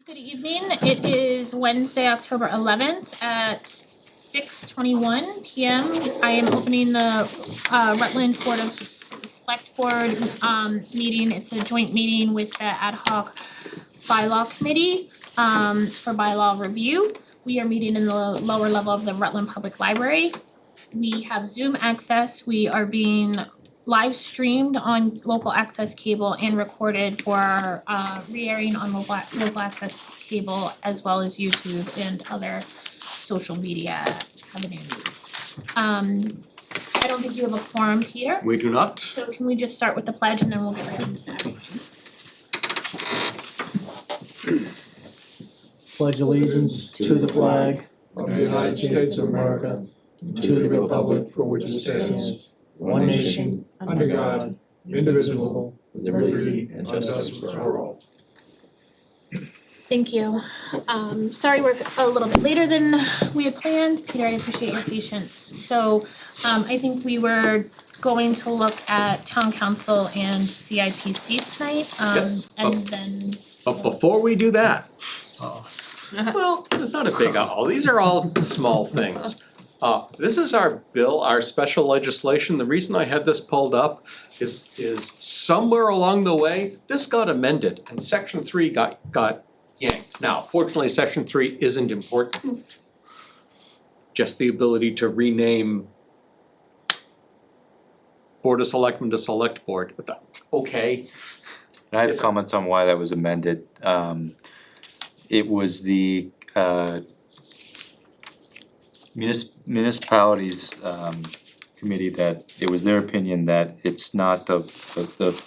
Good evening. It is Wednesday, October 11th at 6:21 p.m. I am opening the Rutland Board of Select Board meeting. It's a joint meeting with the ad hoc bylaw committee for bylaw review. We are meeting in the lower level of the Rutland Public Library. We have Zoom access. We are being live streamed on local access cable and recorded for re-airing on local access cable as well as YouTube and other social media avenues. I don't think you have a quorum, Peter, We do not. so can we just start with the pledge and then we'll get right into everything. Pledge allegiance to the flag of the United States of America, and to the republic for which it stands, one nation, under God, indivisible, with liberty and justice for all. Thank you. Sorry we're a little bit later than we had planned. Peter, I appreciate your patience. So I think we were going to look at town council and CIPC tonight. Yes, And then. But before we do that, well, it's not a big these are all small things. This is our bill, our special legislation. The reason I have this pulled up is somewhere along the way, this got amended and section 3 got yanked. Now, fortunately, section 3 isn't important. Just the ability to rename Board of Selectmen to Select Board. Okay. I have comments on why that was amended. It was the municipalities committee that, it was their opinion that it's not the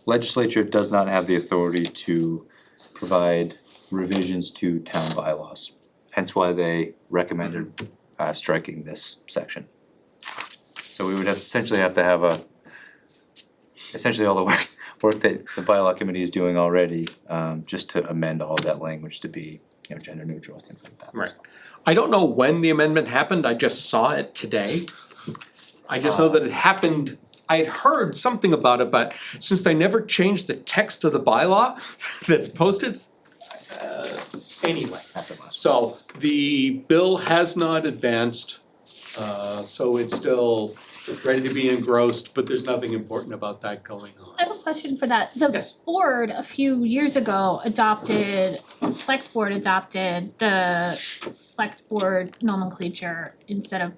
legislature does not have the authority to provide revisions to town bylaws. Hence why they recommended striking this section. So we would essentially have to have essentially all the work that the bylaw committee is doing already, just to amend all of that language to be, gender neutral, things like that. Right. I don't know when the amendment happened, I just saw it today. I just know that it happened, I had heard something about it, but since they never changed the text of the bylaw that's posted, anyway. So the bill has not advanced, so it's still ready to be engrossed, but there's nothing important about that going on. I have a question for that. The Yes. board a few years ago select board adopted the select board nomenclature instead of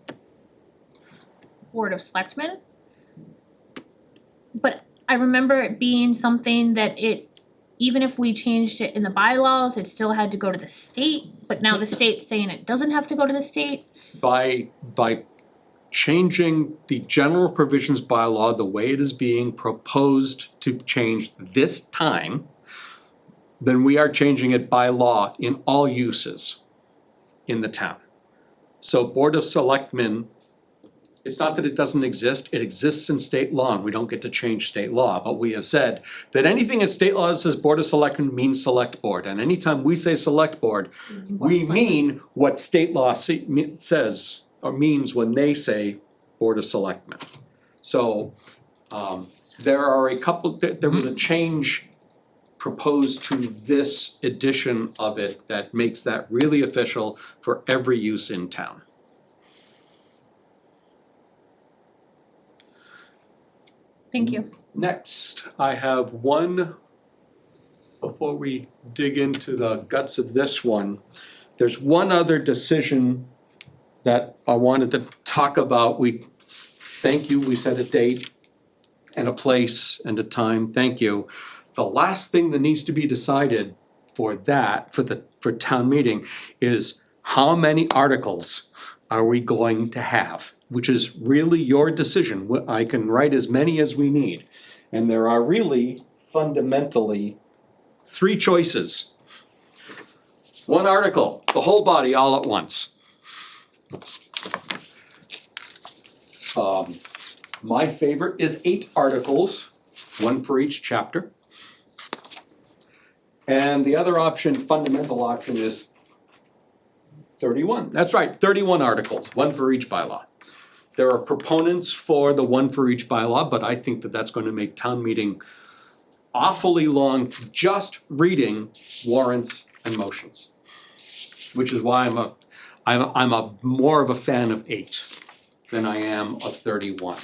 board of selectmen. But I remember it being something that even if we changed it in the bylaws, it still had to go to the state, but now the state's saying it doesn't have to go to the state. By changing the general provisions bylaw the way it is being proposed to change this time, then we are changing it by law in all uses in the town. So Board of Selectmen, it's not that it doesn't exist, it exists in state law and we don't get to change state law, but we have said that anything in state law that says Board of Selectmen means Select Board, and anytime we say Select Board, we mean what state law says or means when they say Board of Selectmen. So there are a couple, there was a change proposed to this edition of it that makes that really official for every use in town. Thank you. Next, I have one, before we dig into the guts of this one, there's one other decision that I wanted to talk about. We set a date and a place and a time, thank you. The last thing that needs to be decided for that, for town meeting, is how many articles are we going to have? Which is really your decision. I can write as many as we need. And there are really fundamentally 3 choices. 1 article, the whole body all at once. My favorite is 8 articles, 1 for each chapter. And the other option, fundamental option, is 31. That's right, 31 articles, 1 for each bylaw. There are proponents for the 1 for each bylaw, but I think that that's going to make town meeting awfully long just reading warrants and motions. Which is why I'm a more of a fan of 8 than I am of 31.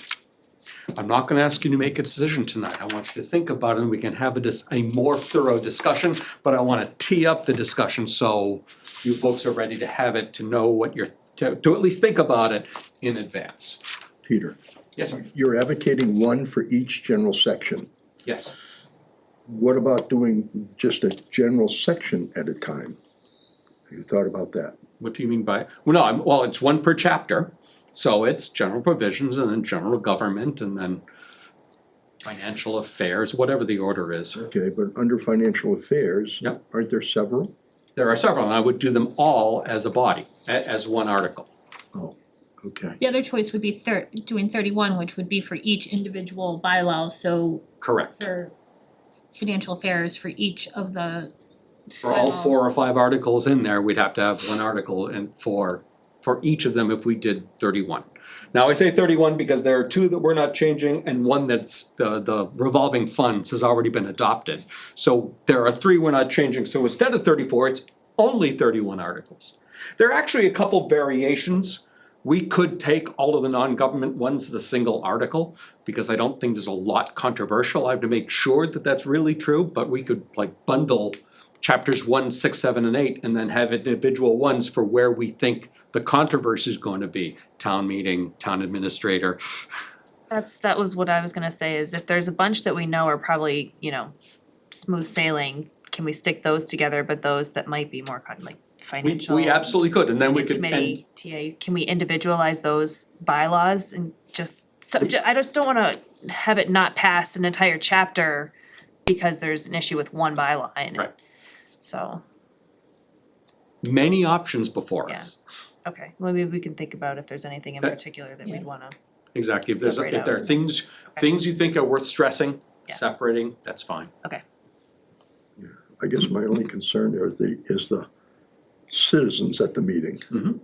I'm not gonna ask you to make a decision tonight, I want you to think about it and we can have a more thorough discussion, but I wanna tee up the discussion so you folks are ready to have it, to know what you're, to at least think about it in advance. Peter, Yes, sir. you're advocating one for each general section. Yes. What about doing just a general section at a time? Have you thought about that? What do you mean by, well, it's one per chapter, so it's general provisions and then general government and then financial affairs, whatever the order is. Okay, but under financial affairs, Yep. aren't there several? There are several, and I would do them all as a body, as one article. Oh, okay. The other choice would be doing 31, which would be for each individual bylaw, so Correct. for financial affairs for each of the, For all 4 or 5 articles in there, we'd have to have one article and for each of them if we did 31. Now, I say 31 because there are 2 that we're not changing and one that's, the revolving funds has already been adopted. So there are 3 we're not changing, so instead of 34, it's only 31 articles. There are actually a couple variations. We could take all of the non-government ones as a single article, because I don't think there's a lot controversial. I have to make sure that that's really true, but we could like bundle chapters 1, 6, 7, and 8, and then have individual ones for where we think the controversy is going to be. Town meeting, town administrator. That was what I was gonna say, is if there's a bunch that we know are probably, smooth sailing, can we stick those together, but those that might be more like financial. We absolutely could, and then we Finance could, committee, TA, can we individualize those bylaws and I just don't wanna have it not pass an entire chapter because there's an issue with one bylaw in it. Right. So, many options before us. okay, well, maybe we can think about if there's anything in That- particular that we'd wanna, Exactly, if Separate there are out. things you think are worth stressing, Yeah. separating, that's fine. I guess my only concern there is the citizens at the meeting. Mhm.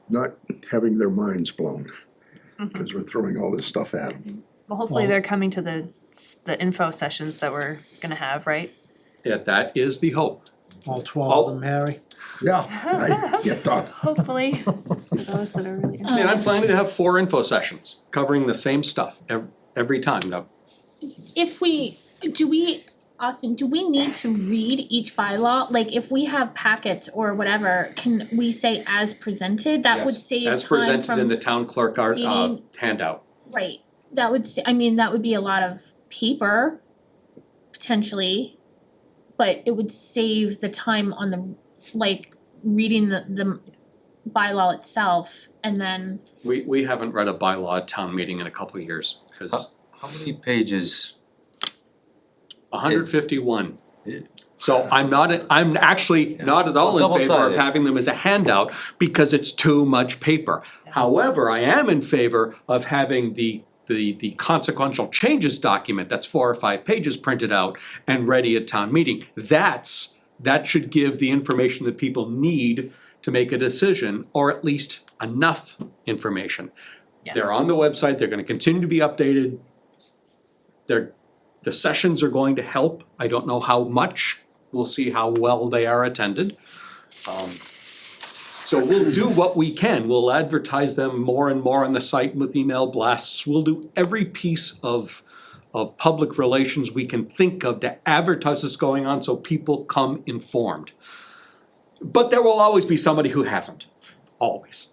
Not having their minds blown, because we're throwing all this stuff at them. well, hopefully Well- they're coming to the info sessions that we're gonna have, right? Yeah, that is the hope. All 12 of them, Harry? Yeah, I get that. Hopefully, for those that are really. And I'm planning to have 4 info sessions, covering the same stuff every time, though. Austin, do we need to read each bylaw? Like, if we have packets or whatever, can we say as presented? That would Yes, save as time presented from, in the town clerk meeting. handout. right, that would, that would be a lot of paper, potentially. But it would save the time on the, like, reading the bylaw itself and then, We haven't read a bylaw at town meeting in a couple of years, because How many pages? 151. So I'm actually not at all in favor of Double-sided. having them as a handout because it's too much paper. However, I am in favor of having the consequential changes document that's 4 or 5 pages printed out and ready at town meeting. That should give the information that people need to make a decision, or at least enough information. Yeah. They're on the website, they're gonna continue to be updated. The sessions are going to help, I don't know how much, we'll see how well they are attended. So we'll do what we can, we'll advertise them more and more on the site with email blasts, we'll do every piece of public relations we can think of to advertise this going on so people come informed. But there will always be somebody who hasn't, always.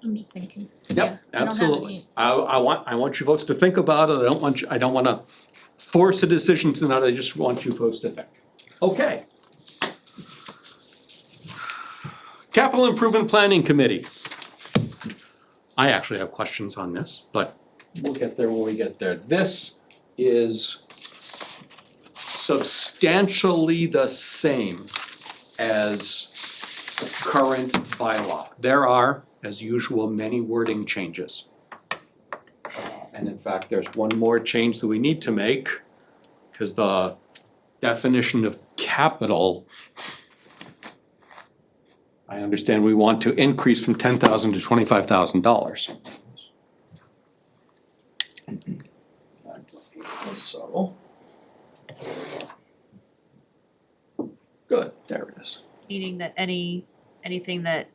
I'm just thinking. Yep, Yeah, I don't have absolutely. any- I want you folks to think about it, I don't wanna force a decision tonight, I just want you folks to think. Okay. Capital Improvement Planning Committee. I actually have questions on this, but we'll get there when we get there. This is substantially the same as the current bylaw. There are, as usual, many wording changes. And in fact, there's one more change that we need to make, because the definition of capital, I understand we want to increase from $10,000 to $25,000. So. Good, there it is. Meaning that anything that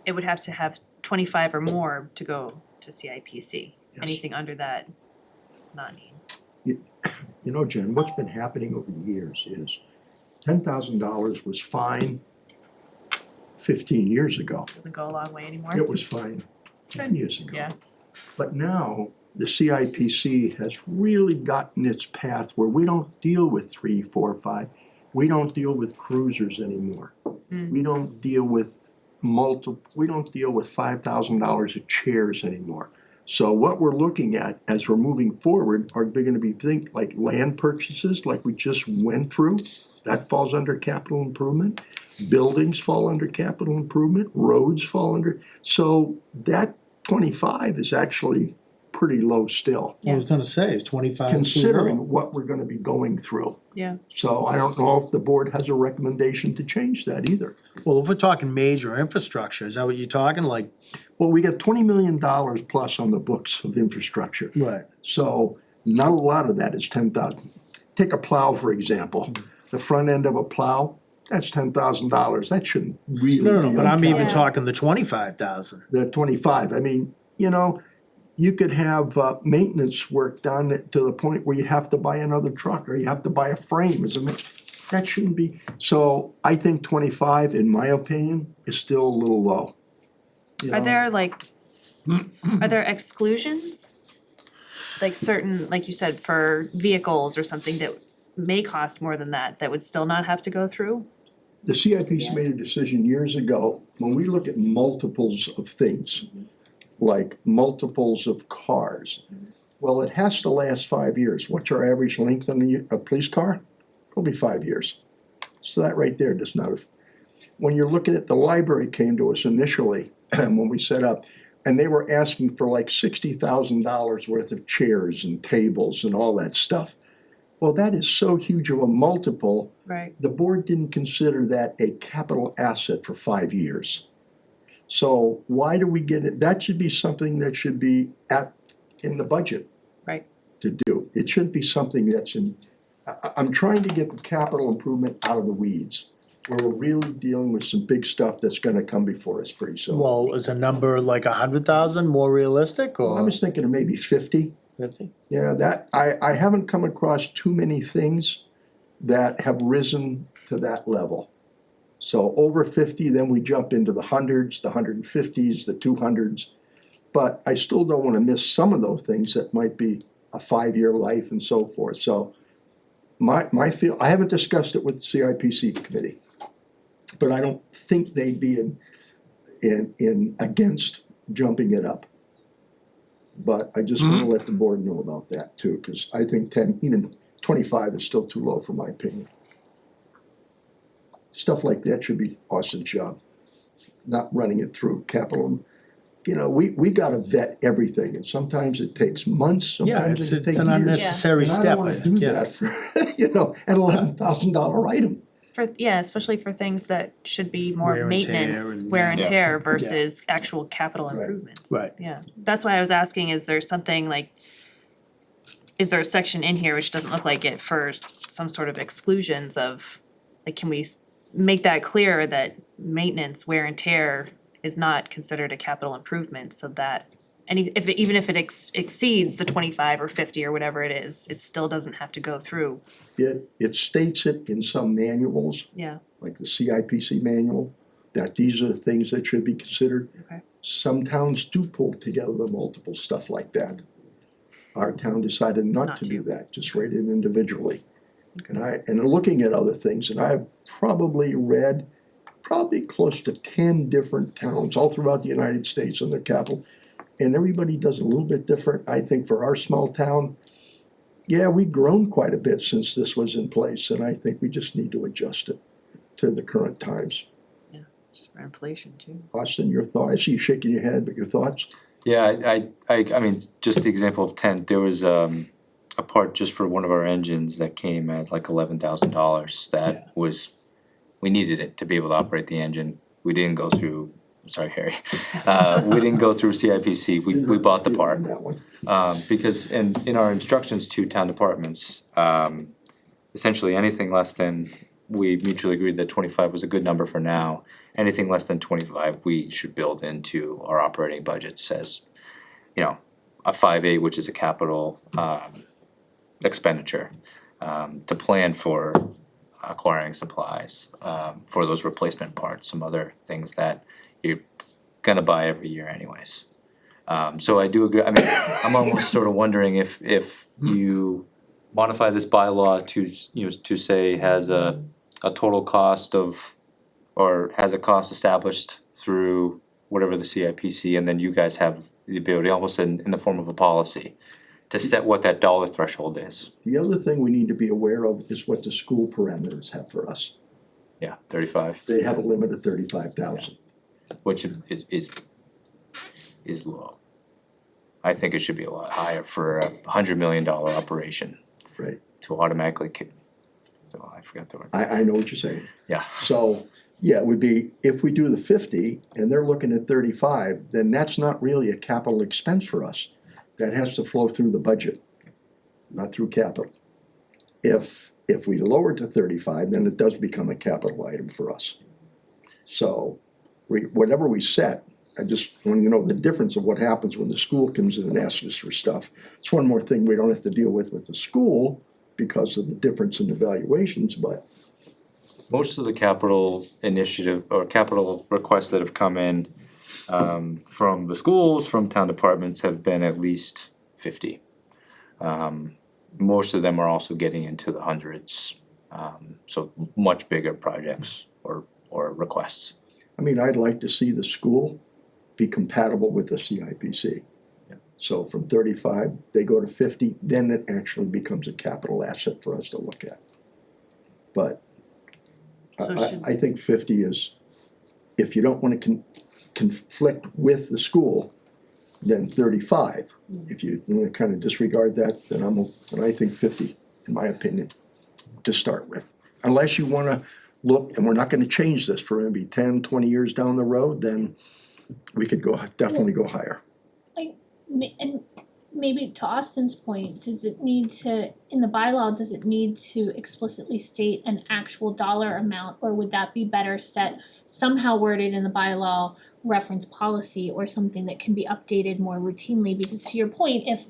it would have to have 25 or more to go to CIPC. Yes. Anything under that, it's not needed. You know, Jen, what's been happening over the years is $10,000 was fine 15 years ago. Doesn't go a long way anymore. It was fine 10 years ago. Yeah. But now, the CIPC has really gotten its path where we don't deal with 3, 4, 5. We don't deal with cruisers anymore. We don't deal with we don't deal with $5,000 of chairs anymore. So what we're looking at as we're moving forward are they gonna be like land purchases like we just went through? That falls under capital improvement. Buildings fall under capital improvement, roads fall under, so that 25 is actually pretty low still, I was gonna say, it's 25 too low? considering what we're gonna be going through. Yeah. So I don't know if the board has a recommendation to change that either. Well, if we're talking major infrastructure, is that what you're talking, like? Well, we got $20 million plus on the books of infrastructure. Right. So not a lot of that is 10,000. Take a plow, for example. The front end of a plow, that's $10,000. That shouldn't really be No, but I'm on even Yeah. talking the 25,000. the 25. I mean, you know, you could have maintenance work done to the point where you have to buy another truck or you have to buy a frame as a that shouldn't be. So I think 25, in my opinion, is still a little low. You Are know? there are there exclusions? Like certain, like you said, for vehicles or something that may cost more than that would still not have to go through? The CIPC made a decision years ago, when we look at multiples of things, like multiples of cars, well, it has to last 5 years. What's our average length on a police car? It'll be 5 years. So that right there does not, when you're looking at, the library came to us initially, when we set up, and they were asking for like $60,000 worth of chairs and tables and all that stuff. Well, that is so huge of a multiple, Right. the board didn't consider that a capital asset for 5 years. So why do we get it? That should be something that should be in the budget. Right. To do. It shouldn't be something that's in, I'm trying to get the capital improvement out of the weeds, where we're really dealing with some big stuff that's gonna come before us pretty soon. Well, is a number like 100,000 more realistic, I or was thinking of maybe 50. 50? Yeah, that, I haven't come across too many things that have risen to that level. So over 50, then we jump into the hundreds, the 150s, the 200s. But I still don't wanna miss some of those things that might be a 5-year life and so forth. So my feel, I haven't discussed it with the CIPC committee, but I don't think they'd be in against jumping it up. But I just wanna let the board know about that too, cause I think 10, even 25 is still too low for my opinion. Stuff like that should be Austin's job, not running it through capital. You know, we gotta vet everything, and sometimes it takes months, Yeah, sometimes it's it takes an years. unnecessary And I step, don't I wanna do think, yeah. that for, you know, an $11,000 item. Especially for things that should be more Wear and tear maintenance, and- wear and Yeah. tear versus actual capital Right. improvements. Right. Yeah, that's why I was asking, is there something like, is there a section in here which doesn't look like it for some sort of exclusions of, like, can we make that clear that maintenance, wear and tear is not considered a capital improvement, so that even if it exceeds the 25 or 50 or whatever it is, it still doesn't have to go through. It states it in some manuals, Yeah, like the CIPC manual, that these are the things that should be considered. okay. Some towns do pull together the multiple stuff like that. Our town decided not Not to do to. that, just write it individually. And looking at other things, and I've probably read close to 10 different towns all throughout the United States on their capital. And everybody does a little bit different. I think for our small town, yeah, we've grown quite a bit since this was in place, and I think we just need to adjust it to the current times. Just for inflation too. Austin, your thought, I see you shaking your head, but your thoughts? Yeah, I mean, just the example of tent, there was a part just for one of our engines that came at like $11,000 that was, we needed it to be able to operate the engine. We didn't go through sorry, Harry, we didn't go through CIPC, we bought the park. On that one. Because in our instructions to town departments, essentially anything less than, we mutually agreed that 25 was a good number for now. Anything less than 25, we should build into our operating budgets as, you know, a 5.8, which is a capital expenditure, to plan for acquiring supplies, for those replacement parts, some other things that you're gonna buy every year anyways. So I do agree, I mean, I'm almost sort of wondering if you modify this bylaw to, you know, to say has a total cost of, or has a cost established through whatever the CIPC, and then you guys have the ability, almost in the form of a policy, to set what that dollar threshold is. The other thing we need to be aware of is what the school parameters have for us. Yeah, 35, They have a limit of 35,000. which is low. I think it should be a lot higher for $100 million operation Right. to automatically kick. Oh, I forgot the word. I know what you're saying. Yeah, So, yeah, it would be, if we do the 50 and they're looking at 35, then that's not really a capital expense for us. That has to flow through the budget, not through capital. If we lower to 35, then it does become a capital item for us. So, whatever we set, I just want you to know the difference of what happens when the school comes in and asks us for stuff. It's one more thing we don't have to deal with the school because of the difference in evaluations, but most of the capital initiative or capital requests that have come in from the schools, from town departments, have been at least 50. Most of them are also getting into the hundreds, so much bigger projects or requests. I mean, I'd like to see the school be compatible with the CIPC. Yeah. So from 35, they go to 50, then it actually becomes a capital asset for us to look at. But So should- I think 50 is, if you don't wanna conflict with the school, then 35. If you wanna kinda disregard that, then then I think 50, in my opinion, to start with. Unless you wanna look, and we're not gonna change this for maybe 10, 20 years down the road, then we could definitely go higher. And maybe to Austin's point, does it need to, in the bylaw, does it need to explicitly state an actual dollar amount? Or would that be better set, somehow worded in the bylaw, reference policy or something that can be updated more routinely? Because to your point, if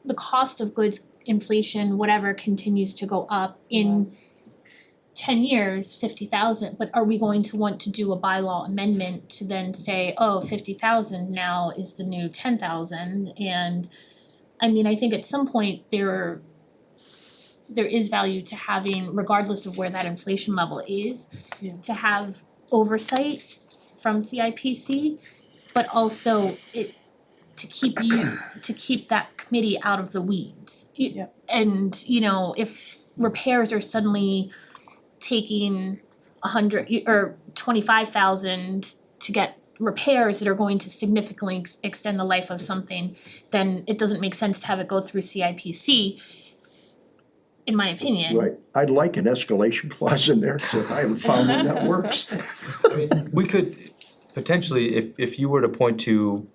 the cost of goods, inflation, whatever continues to go up in 10 years, 50,000, but are we going to want to do a bylaw amendment to then say, oh, 50,000 now is the new 10,000? And I mean, I think at some point there is value to having, regardless of where that inflation level is, to have oversight from CIPC, but also to keep that committee out of the weeds. And, you know, if repairs are suddenly taking 100 or 25,000 to get repairs that are going to significantly extend the life of something, then it doesn't make sense to have it go through CIPC, in my opinion. Right, I'd like an escalation clause in there, so I haven't found one that works. I mean, we could potentially, if you were to point to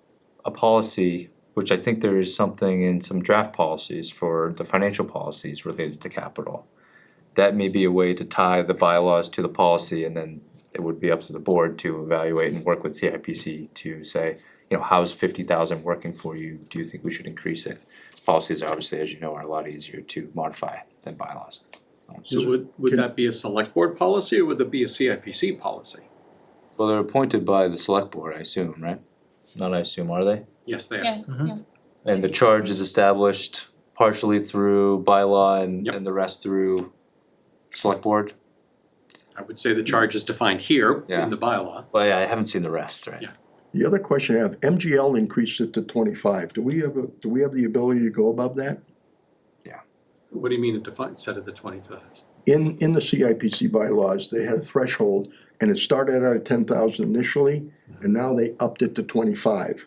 a policy, which I think there is something in some draft policies for the financial policies related to capital, that may be a way to tie the bylaws to the policy, and then it would be up to the board to evaluate and work with CIPC to say, you know, how's 50,000 working for you? Do you think we should increase it? Policies are obviously, as you know, are a lot easier to modify than bylaws. So would that be a select board policy or would it be a CIPC policy? Well, they're appointed by the select board, I assume, right? Not I assume, are they? Yes, they are. Yeah. And the charge is established partially through bylaw and Yep. the rest through select board? I would say the charge is defined here Yeah. in the bylaw. Well, yeah, I haven't seen the rest, right? Yeah. The other question I have, MGL increased it to 25, do we have the ability to go above that? What do you mean it defines, set at the 25? In the CIPC bylaws, they had a threshold, and it started out at 10,000 initially, and now they upped it to 25.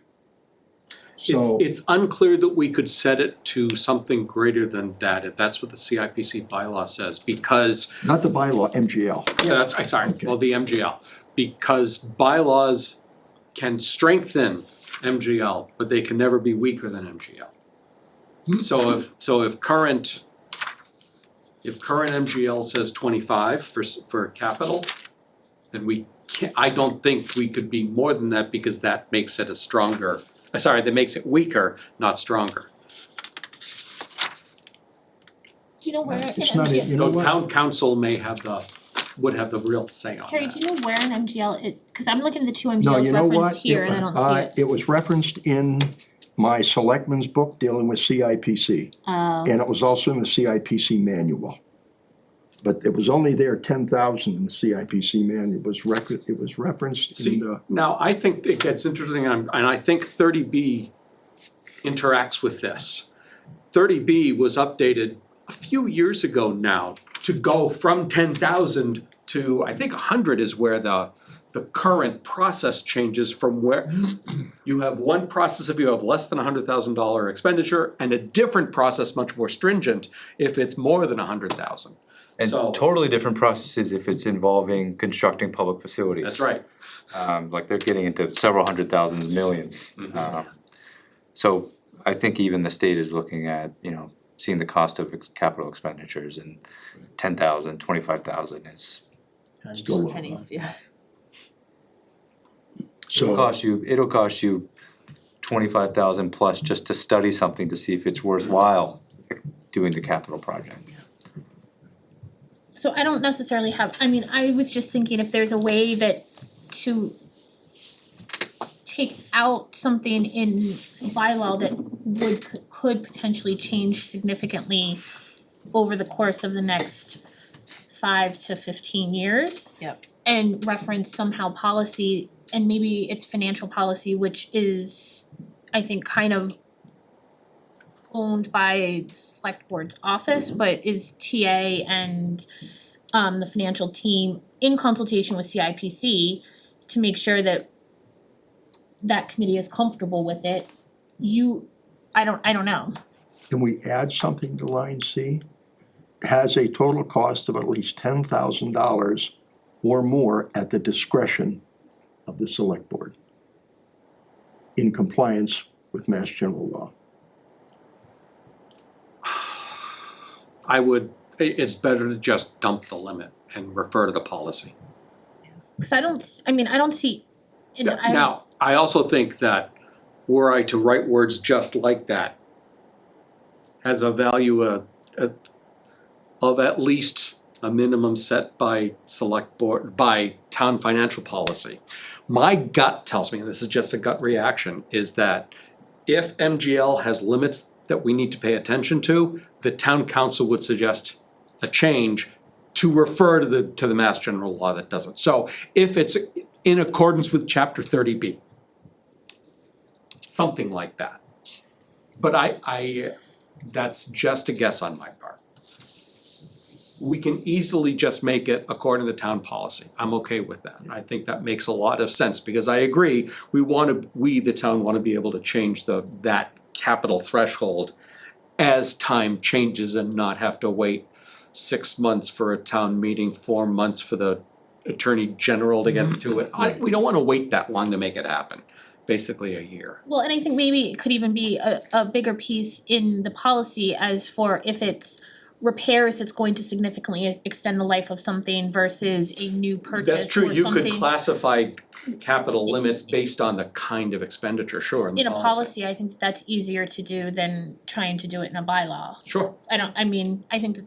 So, It's unclear that we could set it to something greater than that, if that's what the CIPC bylaw says, because, not the bylaw, MGL. yeah, that's, I sorry, Okay. well, the MGL. Because bylaws can strengthen MGL, but they can never be weaker than MGL. So if current MGL says 25 for capital, then we can't, I don't think we could be more than that, because that makes it a stronger, that makes it weaker, not stronger. Do you know where It's not, you know So what? town council would have the real say on Harry, that. do you know where in MGL cause I'm looking at the two No, MGLs you know what? referenced here and I don't see it. It was referenced in my selectmen's book dealing with CIPC. And it was also in the CIPC manual. But it was only there 10,000 in the CIPC manual, it was referenced in See, the, now, I think it gets interesting, and I think 30B interacts with this. 30B was updated a few years ago now to go from 10,000 to, I think 100 is where the current process changes from where you have one process if you have less than $100,000 expenditure, and a different process, much more stringent, if it's more than 100,000. And So- totally different processes if it's involving constructing public facilities. That's right. Like they're getting into several hundred thousands, millions. So I think even the state is looking at, seeing the cost of capital expenditures, and 10,000, 25,000 is, still low. Pennies, yeah. So, it'll cost you 25,000 plus just to study something to see if it's worthwhile doing the capital project. So I don't necessarily have, I was just thinking if there's a way that to take out something in bylaw that could potentially change significantly over the course of the next 5 to 15 years. Yep. And reference somehow policy, and maybe it's financial policy, which is, I think, kind of owned by the select board's office, but is TA and the financial team in consultation with CIPC to make sure that that committee is comfortable with it. I don't know. can we add something to line C? Has a total cost of at least $10,000 or more at the discretion of the select board in compliance with Mass General Law. It's better to just dump the limit and refer to the policy. Cause I don't see, and I, Now, I also think that were I to write words just like that, has a value of at least a minimum set by select board, by town financial policy. My gut tells me, and this is just a gut reaction, is that if MGL has limits that we need to pay attention to, the town council would suggest a change to refer to the Mass General Law that doesn't. So if it's in accordance with chapter 30B, something like that. But I that's just a guess on my part. We can easily just make it according to town policy. I'm okay with that. I think that makes a lot of sense, because I agree, we the town wanna be able to change that capital threshold as time changes and not have to wait 6 months for a town meeting, 4 months for the Attorney General to get to it. We don't wanna wait that long to make it happen, basically a year. well, and I think maybe it could even be a bigger piece in the policy as for if it's repairs, it's going to significantly extend the life of something versus a new purchase or That's true, you could something. classify capital limits based on the kind of expenditure, sure, in the In a policy, I think that's easier to do than trying to do it in a bylaw. Sure. I think that,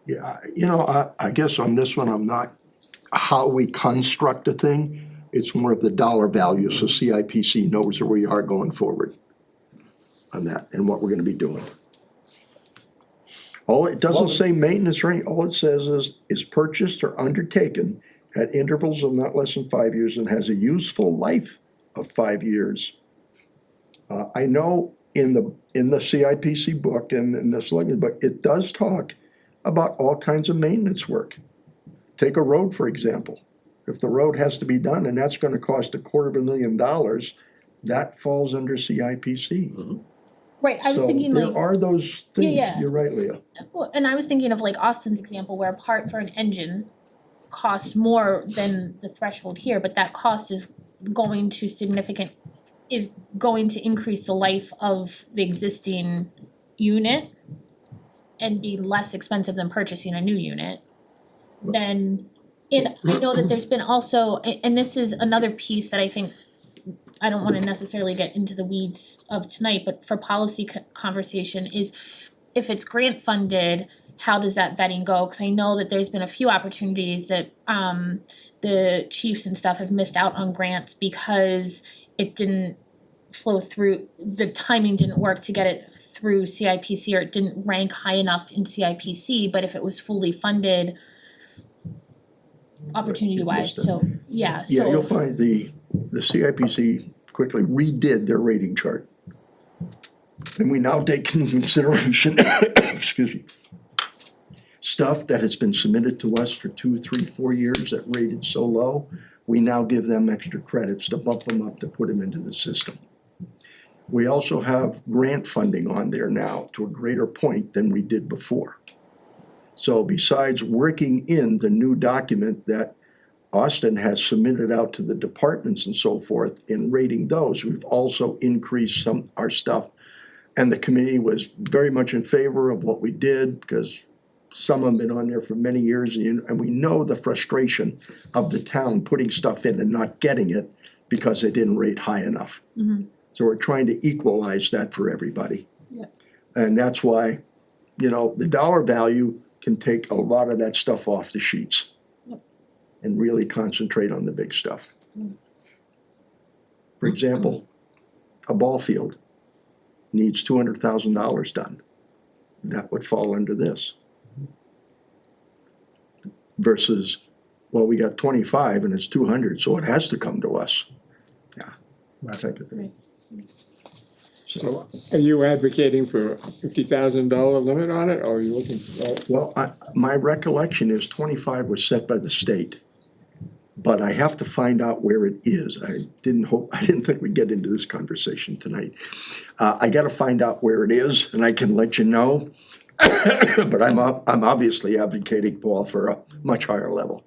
Yeah, I guess on this one, I'm not, how we construct a thing, it's more of the dollar value, so CIPC knows where we are going forward on that and what we're gonna be doing. All, it doesn't say maintenance or anything, all it says is purchased or undertaken at intervals of not less than 5 years and has a useful life of 5 years. I know in the CIPC book and in the selectmen's book, it does talk about all kinds of maintenance work. Take a road, for example. If the road has to be done and that's gonna cost $250,000, that falls under CIPC. Right, I was thinking So like. there are those Yeah, things, yeah. you're right, Leah. Well, and I was thinking of like Austin's example where a part for an engine costs more than the threshold here, but that cost is going to increase the life of the existing unit and be less expensive than purchasing a new unit. Then, and I know that there's been also, and this is another piece that I think I don't wanna necessarily get into the weeds of tonight, but for policy conversation is if it's grant funded, how does that vetting go? Cause I know that there's been a few opportunities that the chiefs and stuff have missed out on grants because it didn't flow through, the timing didn't work to get it through CIPC or it didn't rank high enough in CIPC, but if it was fully funded opportunity wise, so yeah, so. Yeah, you'll find the CIPC quickly redid their rating chart. And we now take into consideration, excuse me, stuff that has been submitted to us for 2, 3, 4 years that rated so low, we now give them extra credits to bump them up to put them into the system. We also have grant funding on there now to a greater point than we did before. So besides working in the new document that Austin has submitted out to the departments and so forth in rating those, we've also increased our stuff. And the committee was very much in favor of what we did because some have been on there for many years and we know the frustration of the town putting stuff in and not getting it because they didn't rate high enough. So we're trying to equalize that for everybody. Yeah. And that's why, the dollar value can take a lot of that stuff off the sheets. Yep. And really concentrate on the big stuff. For example, a ball field needs $200,000 done. That would fall under this. Versus, well, we got 25 and it's 200, so it has to come to us. Yeah, that type of thing. So are you advocating for a $50,000 limit on it, or are you looking for? Well, my recollection is 25 was set by the state. But I have to find out where it is. I didn't think we'd get into this conversation tonight. I gotta find out where it is and I can let you know. But I'm obviously advocating, Paul, for a much higher level.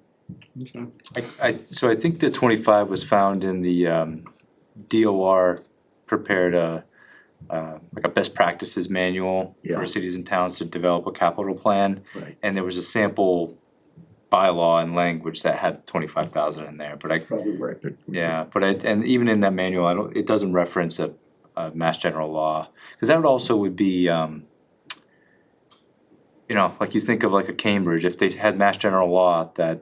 So I think the 25 was found in the DOR prepared like a best practices manual Yeah. for cities and towns to develop a capital plan. Right. And there was a sample bylaw and language that had 25,000 in there, but Probably where I picked. and even in that manual, it doesn't reference a mass general law, cause that would be, like you think of like a Cambridge, if they had mass general law that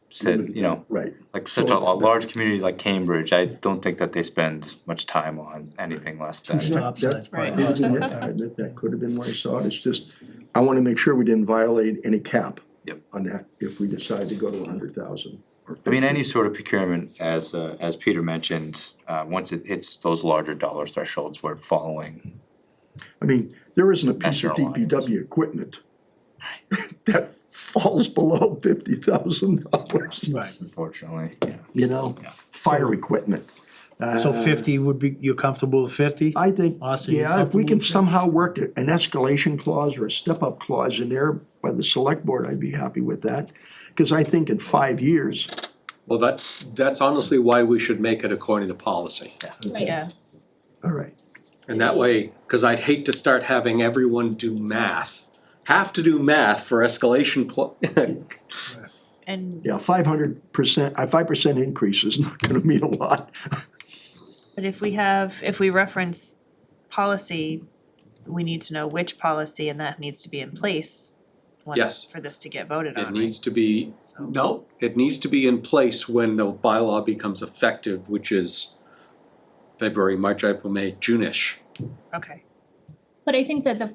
said, Right. like such a large community like Cambridge, I don't think that they spend much time on anything less than. Stop signs. Right. I admit that could have been where I saw it. It's just, I wanna make sure we didn't violate any cap. Yep. On that, if we decide to go to 100,000 or 50. I mean, any sort of procurement, as Peter mentioned, once it hits those larger dollar thresholds, we're following. I mean, there isn't a piece of National lines. DPW equipment that falls below $50,000. Right, Unfortunately, yeah. Fire equipment. so 50 would be, you're comfortable with 50? I think, Austin, you yeah, if we comfortable can with that? somehow work an escalation clause or a step-up clause in there by the select board, I'd be happy with that. Cause I think in 5 years, Well, that's honestly why we should make it according to policy. Right. Yeah, all right, And that way, cause I'd hate to start having everyone have to do math for escalation and, yeah, 500%, a 5% increase is not gonna mean a lot. but if we reference policy, we need to know which policy and that needs to be in place once, Yes. for this to get voted on, It right? needs to be, So- no, it needs to be in place when the bylaw becomes effective, which is February, March, April, May, June-ish. Okay, But I think that I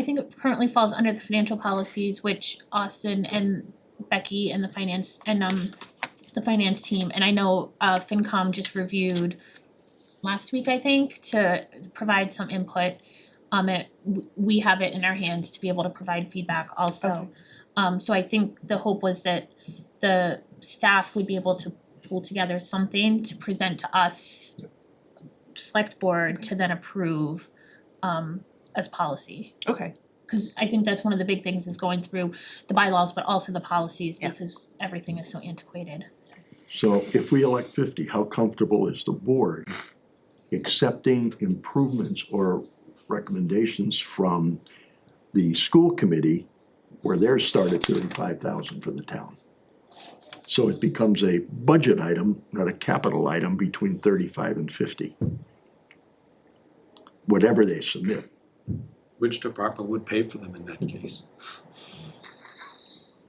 think it currently falls under the financial policies, which Austin and Becky and the finance team, and I know FinCom just reviewed last week, I think, to provide some input. And we have it in our hands to be able to provide feedback also. So I think the hope was that the staff would be able to pull together something to present to us select board to then approve as policy. Okay. Cause I think that's one of the big things is going through the bylaws, but also the policies Yeah. because everything is so antiquated. So if we elect 50, how comfortable is the board accepting improvements or recommendations from the school committee where theirs start at 35,000 for the town? So it becomes a budget item, not a capital item, between 35 and 50. Whatever they submit. Which department would pay for them in that case?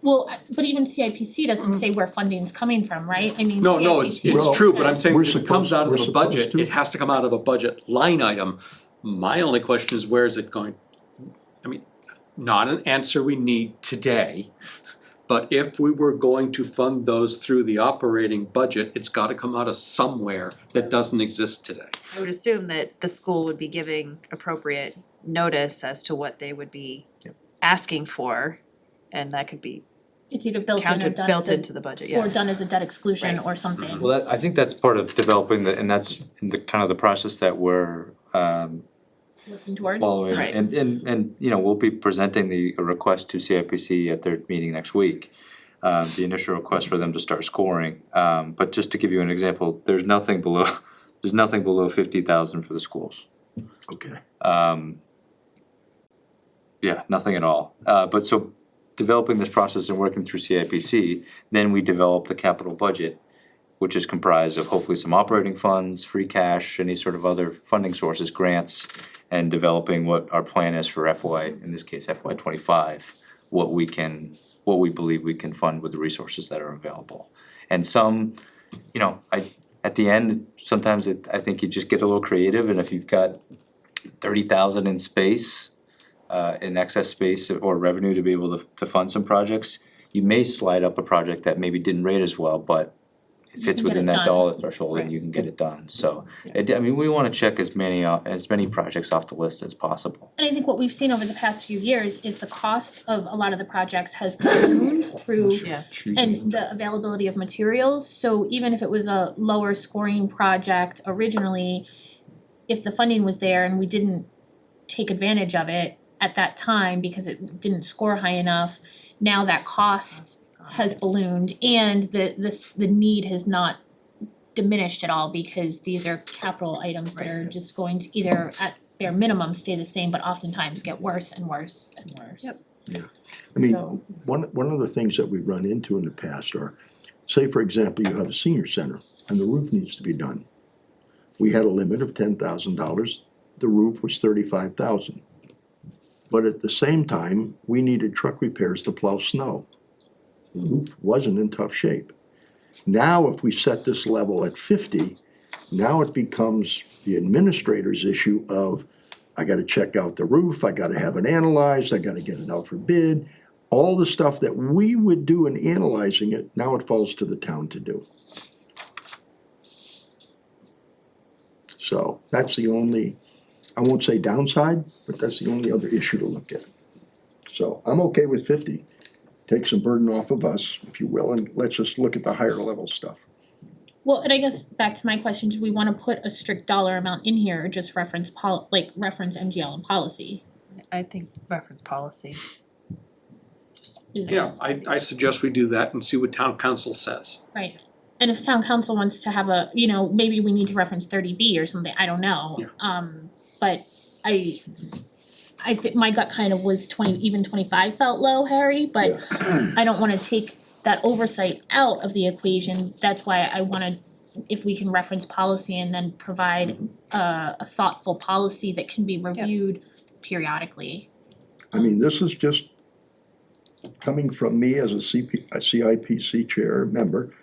Well, but even CIPC doesn't say where funding's coming from, right? I mean, No, no, it's CIPC true, but I'm saying We're if it comes supposed- out we're of a budget, supposed to. it has to come out of a budget line item. My only question is where is it going? I mean, not an answer we need today, but if we were going to fund those through the operating budget, it's gotta come out of somewhere that doesn't exist today. I would assume that the school would be giving appropriate notice as to what they would be asking for, and that could be It's either built in or counted, done built as a, into the budget, yeah. or done as a debt exclusion or something. Well, that, I think that's part of developing the, and that's the kind of the process that we're Working towards. following. Right. And you know, we'll be presenting a request to CIPC at their meeting next week. The initial request for them to start scoring, but just to give you an example, there's nothing below 50,000 for the schools. Okay. Yeah, nothing at all. But so developing this process and working through CIPC, then we develop the capital budget, which is comprised of hopefully some operating funds, free cash, any sort of other funding sources, grants, and developing what our plan is for FY, in this case FY 25, what we believe we can fund with the resources that are available. And some, you know, at the end, sometimes I think you just get a little creative, and if you've got 30,000 in space, in excess space or revenue to be able to fund some projects, you may slide up a project that maybe didn't rate as well, but it fits can get within it that done. dollar threshold and you can get it done, so. I mean, we wanna check as many projects off the list as possible. And I think what we've seen over the past few years is the cost of a lot of the projects has ballooned through Yeah. and the availability of materials, so even if it was a lower scoring project originally, if the funding was there and we didn't take advantage of it at that time because it didn't score high enough, now that cost has ballooned and the need has not diminished at all because these are capital items that are just going to either at bare minimum stay the same, but oftentimes get worse and worse and worse. Yep. I mean, So- one of the things that we've run into in the past are, say for example, you have a senior center and the roof needs to be done. We had a limit of $10,000, the roof was 35,000. But at the same time, we needed truck repairs to plow snow. The roof wasn't in tough shape. Now, if we set this level at 50, now it becomes the administrator's issue of, I gotta check out the roof, I gotta have it analyzed, I gotta get it out for bid. All the stuff that we would do in analyzing it, now it falls to the town to do. So that's the only, I won't say downside, but that's the only other issue to look at. So I'm okay with 50. Take some burden off of us, if you will, and let's just look at the higher level stuff. Well, and I guess back to my question, do we wanna put a strict dollar amount in here or just reference reference MGL and policy? I think reference policy. Is- Yeah, I suggest we do that and see what town council says. Right, and if town council wants to have a, you know, maybe we need to reference 30B or something, I don't know. Yeah. But I think my gut kind of was 25 felt low, Harry, but I don't wanna take that oversight out of the equation, that's why I wanna, if we can reference policy and then provide a thoughtful policy that can be reviewed periodically. I mean, this is just coming from me as a CIPC chair member.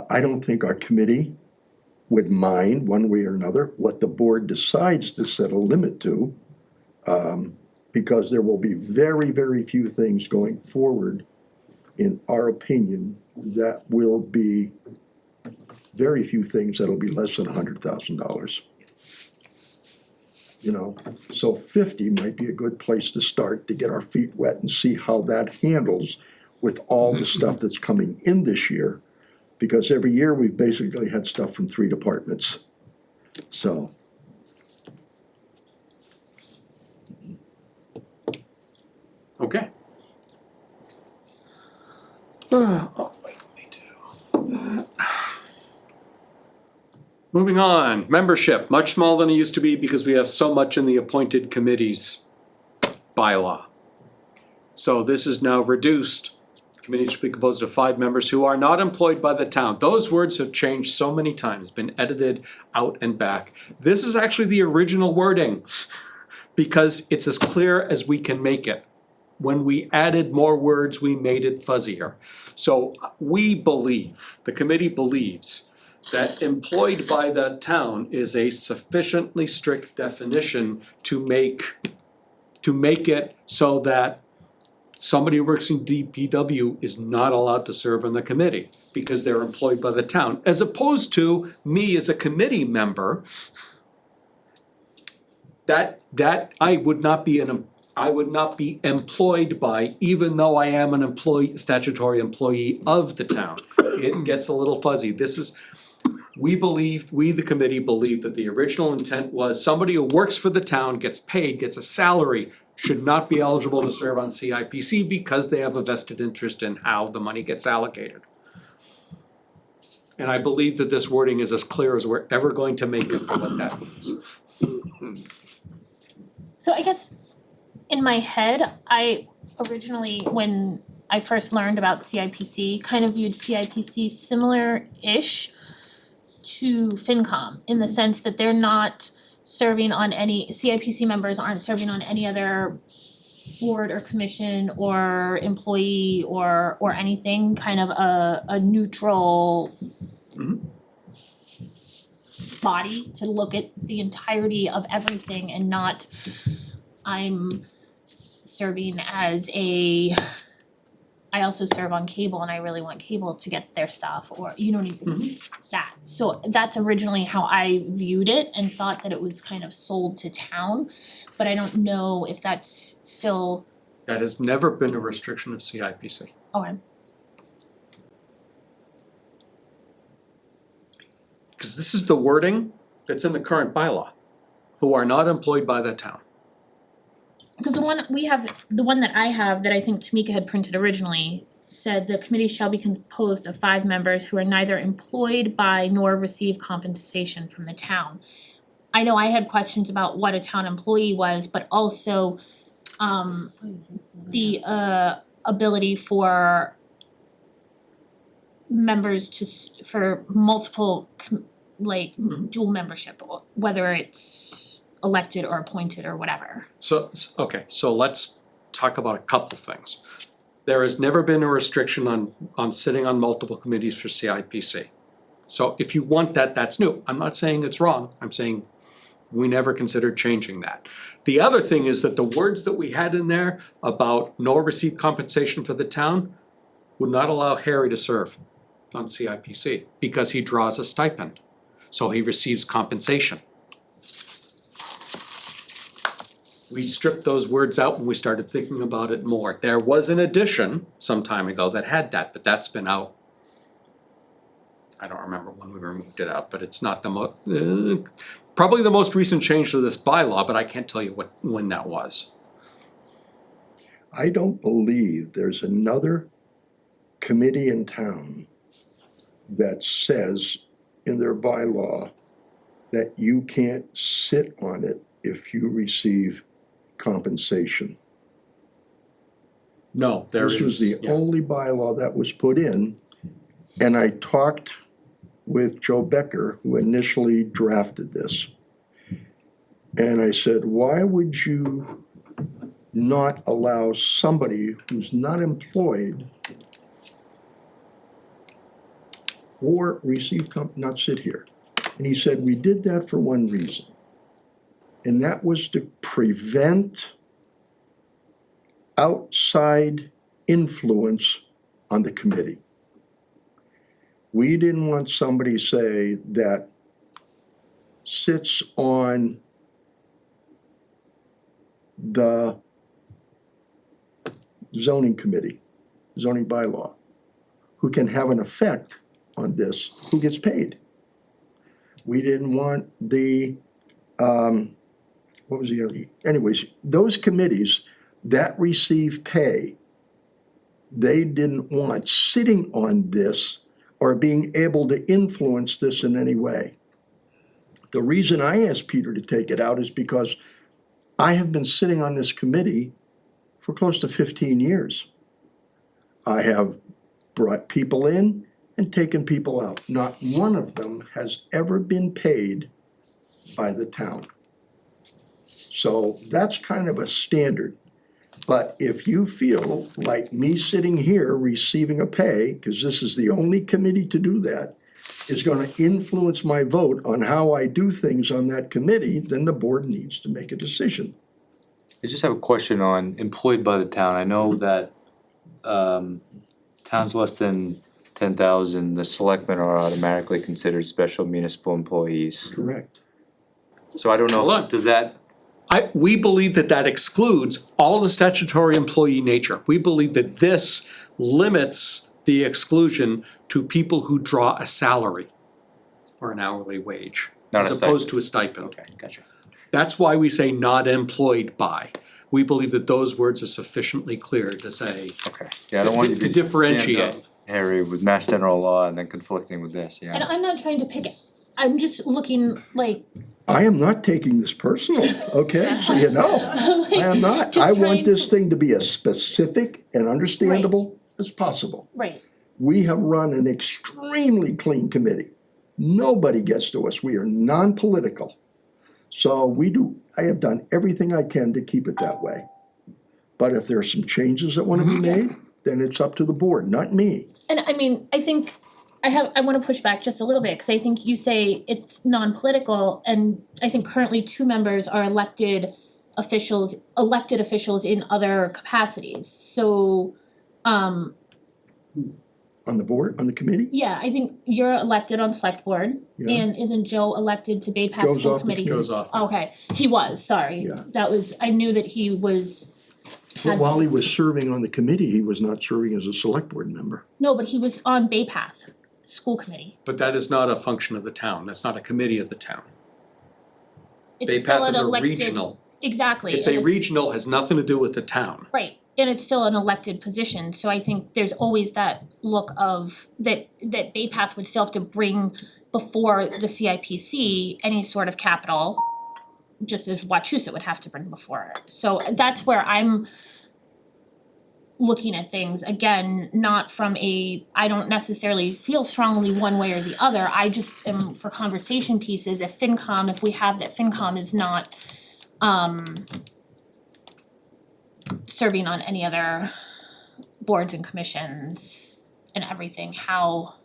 I don't think our committee would mind one way or another what the board decides to set a limit to. Because there will be very, very few things going forward, in our opinion, that will be, very few things that'll be less than $100,000. You know, so 50 might be a good place to start to get our feet wet and see how that handles with all the stuff that's coming in this year. Because every year we've basically had stuff from 3 departments. So, Okay. Oh, wait, let me do that. Moving on, membership, much smaller than it used to be because we have so much in the appointed committees bylaw. So this is now reduced. Committee should be composed of 5 members who are not employed by the town. Those words have changed so many times, been edited out and back. This is actually the original wording because it's as clear as we can make it. When we added more words, we made it fuzzier. So we believe, the committee believes, that employed by the town is a sufficiently strict definition to make it so that somebody who works in DPW is not allowed to serve on the committee because they're employed by the town, as opposed to me as a committee member, that I would not be employed by, even though I am an statutory employee of the town. It gets a little fuzzy. We the committee believe that the original intent was somebody who works for the town, gets paid, gets a salary, should not be eligible to serve on CIPC because they have a vested interest in how the money gets allocated. And I believe that this wording is as clear as we're ever going to make it for what that means. So I guess in my head, I originally, when I first learned about CIPC, kind of viewed CIPC similar-ish to FinCom in the sense that they're not serving on any, CIPC members aren't serving on any other board or commission or employee or anything, kind of a neutral body to look at the entirety of everything and not I'm serving as I also serve on cable and I really want cable to get their stuff, or you don't even that. So that's originally how I viewed it and thought that it was kind of sold to town, but I don't know if that's still. That has never been a restriction of CIPC. Okay. Because this is the wording that's in the current bylaw, who are not employed by the town. Because the one that I have that I think Tamika had printed originally said the committee shall be composed of 5 members who are neither employed by nor receive compensation from the town. I know I had questions about what a town employee was, but also the ability for members for multiple dual membership, whether it's elected or appointed or whatever. So let's talk about a couple things. There has never been a restriction on sitting on multiple committees for CIPC. So if you want that, that's new. I'm not saying it's wrong, I'm saying we never considered changing that. The other thing is that the words that we had in there about nor receive compensation for the town would not allow Harry to serve on CIPC because he draws a stipend, so he receives compensation. We stripped those words out when we started thinking about it more. There was an addition some time ago that had that, but that's been out. I don't remember when we removed it out, but it's not the probably the most recent change to this bylaw, but I can't tell you when that was. I don't believe there's another committee in town that says in their bylaw that you can't sit on it if you receive compensation. No, there is. This was the only bylaw that was put in, and I talked with Joe Becker, who initially drafted this. And I said, why would you not allow somebody who's not employed or receive not sit here? And he said, we did that for one reason. And that was to prevent outside influence on the committee. We didn't want somebody say that sits on the zoning committee, zoning bylaw, who can have an effect on this, who gets paid. We didn't want the, what was the other, anyways, those committees that receive pay, they didn't want sitting on this or being able to influence this in any way. The reason I asked Peter to take it out is because I have been sitting on this committee for close to 15 years. I have brought people in and taken people out. Not one of them has ever been paid by the town. So that's kind of a standard. But if you feel like me sitting here receiving a pay, because this is the only committee to do that, is gonna influence my vote on how I do things on that committee, then the board needs to make a decision. I just have a question on employed by the town. I know that towns less than 10,000, the selectmen are automatically considered special municipal employees. Correct. So I don't know, Hold on. does that, We believe that that excludes all the statutory employee nature. We believe that this limits the exclusion to people who draw a salary or an hourly wage, Not a as opposed to a stipend. okay, gotcha. That's why we say not employed by. We believe that those words are sufficiently clear to say, Okay, yeah, I don't want you to to be differentiate. jammed up, Harry, with mass general law and then conflicting with this, And yeah. I'm not trying to pick it, I'm just looking like, I am not taking this personal, okay, so you know, I am not. I Just trying want this to- thing to be as specific and understandable as possible. right, We have run an extremely clean committee. Nobody gets to us, we are non-political. So I have done everything I can to keep it that way. But if there are some changes that wanna be made, then it's up to the board, not me. and I mean, I think I wanna push back just a little bit, cause I think you say it's non-political, and I think currently 2 members are elected officials in other capacities, so, On the board, on the committee? yeah, I think you're elected on select board, Yeah. and isn't Joe elected to Bay Pass Joe's School off the Committee? committee. Goes off. Okay, he was, sorry, Yeah. that was, I knew that he was, But had, while he was serving on the committee, he was not serving as a select board member. no, but he was on Bay Path School Committee. But that is not a function of the town, that's not a committee of the town. It's Bay still Path an is a elected- regional, Exactly. it's and a regional, has nothing to do with the town. Right, and it's still an elected position, so I think there's always that look of that Bay Path would still have to bring before the CIPC any sort of capital, just as Wachusett would have to bring before it. So that's where I'm looking at things, again, not from I don't necessarily feel strongly one way or the other, I just am for conversation pieces, if we have that FinCom is not serving on any other boards and commissions and everything, how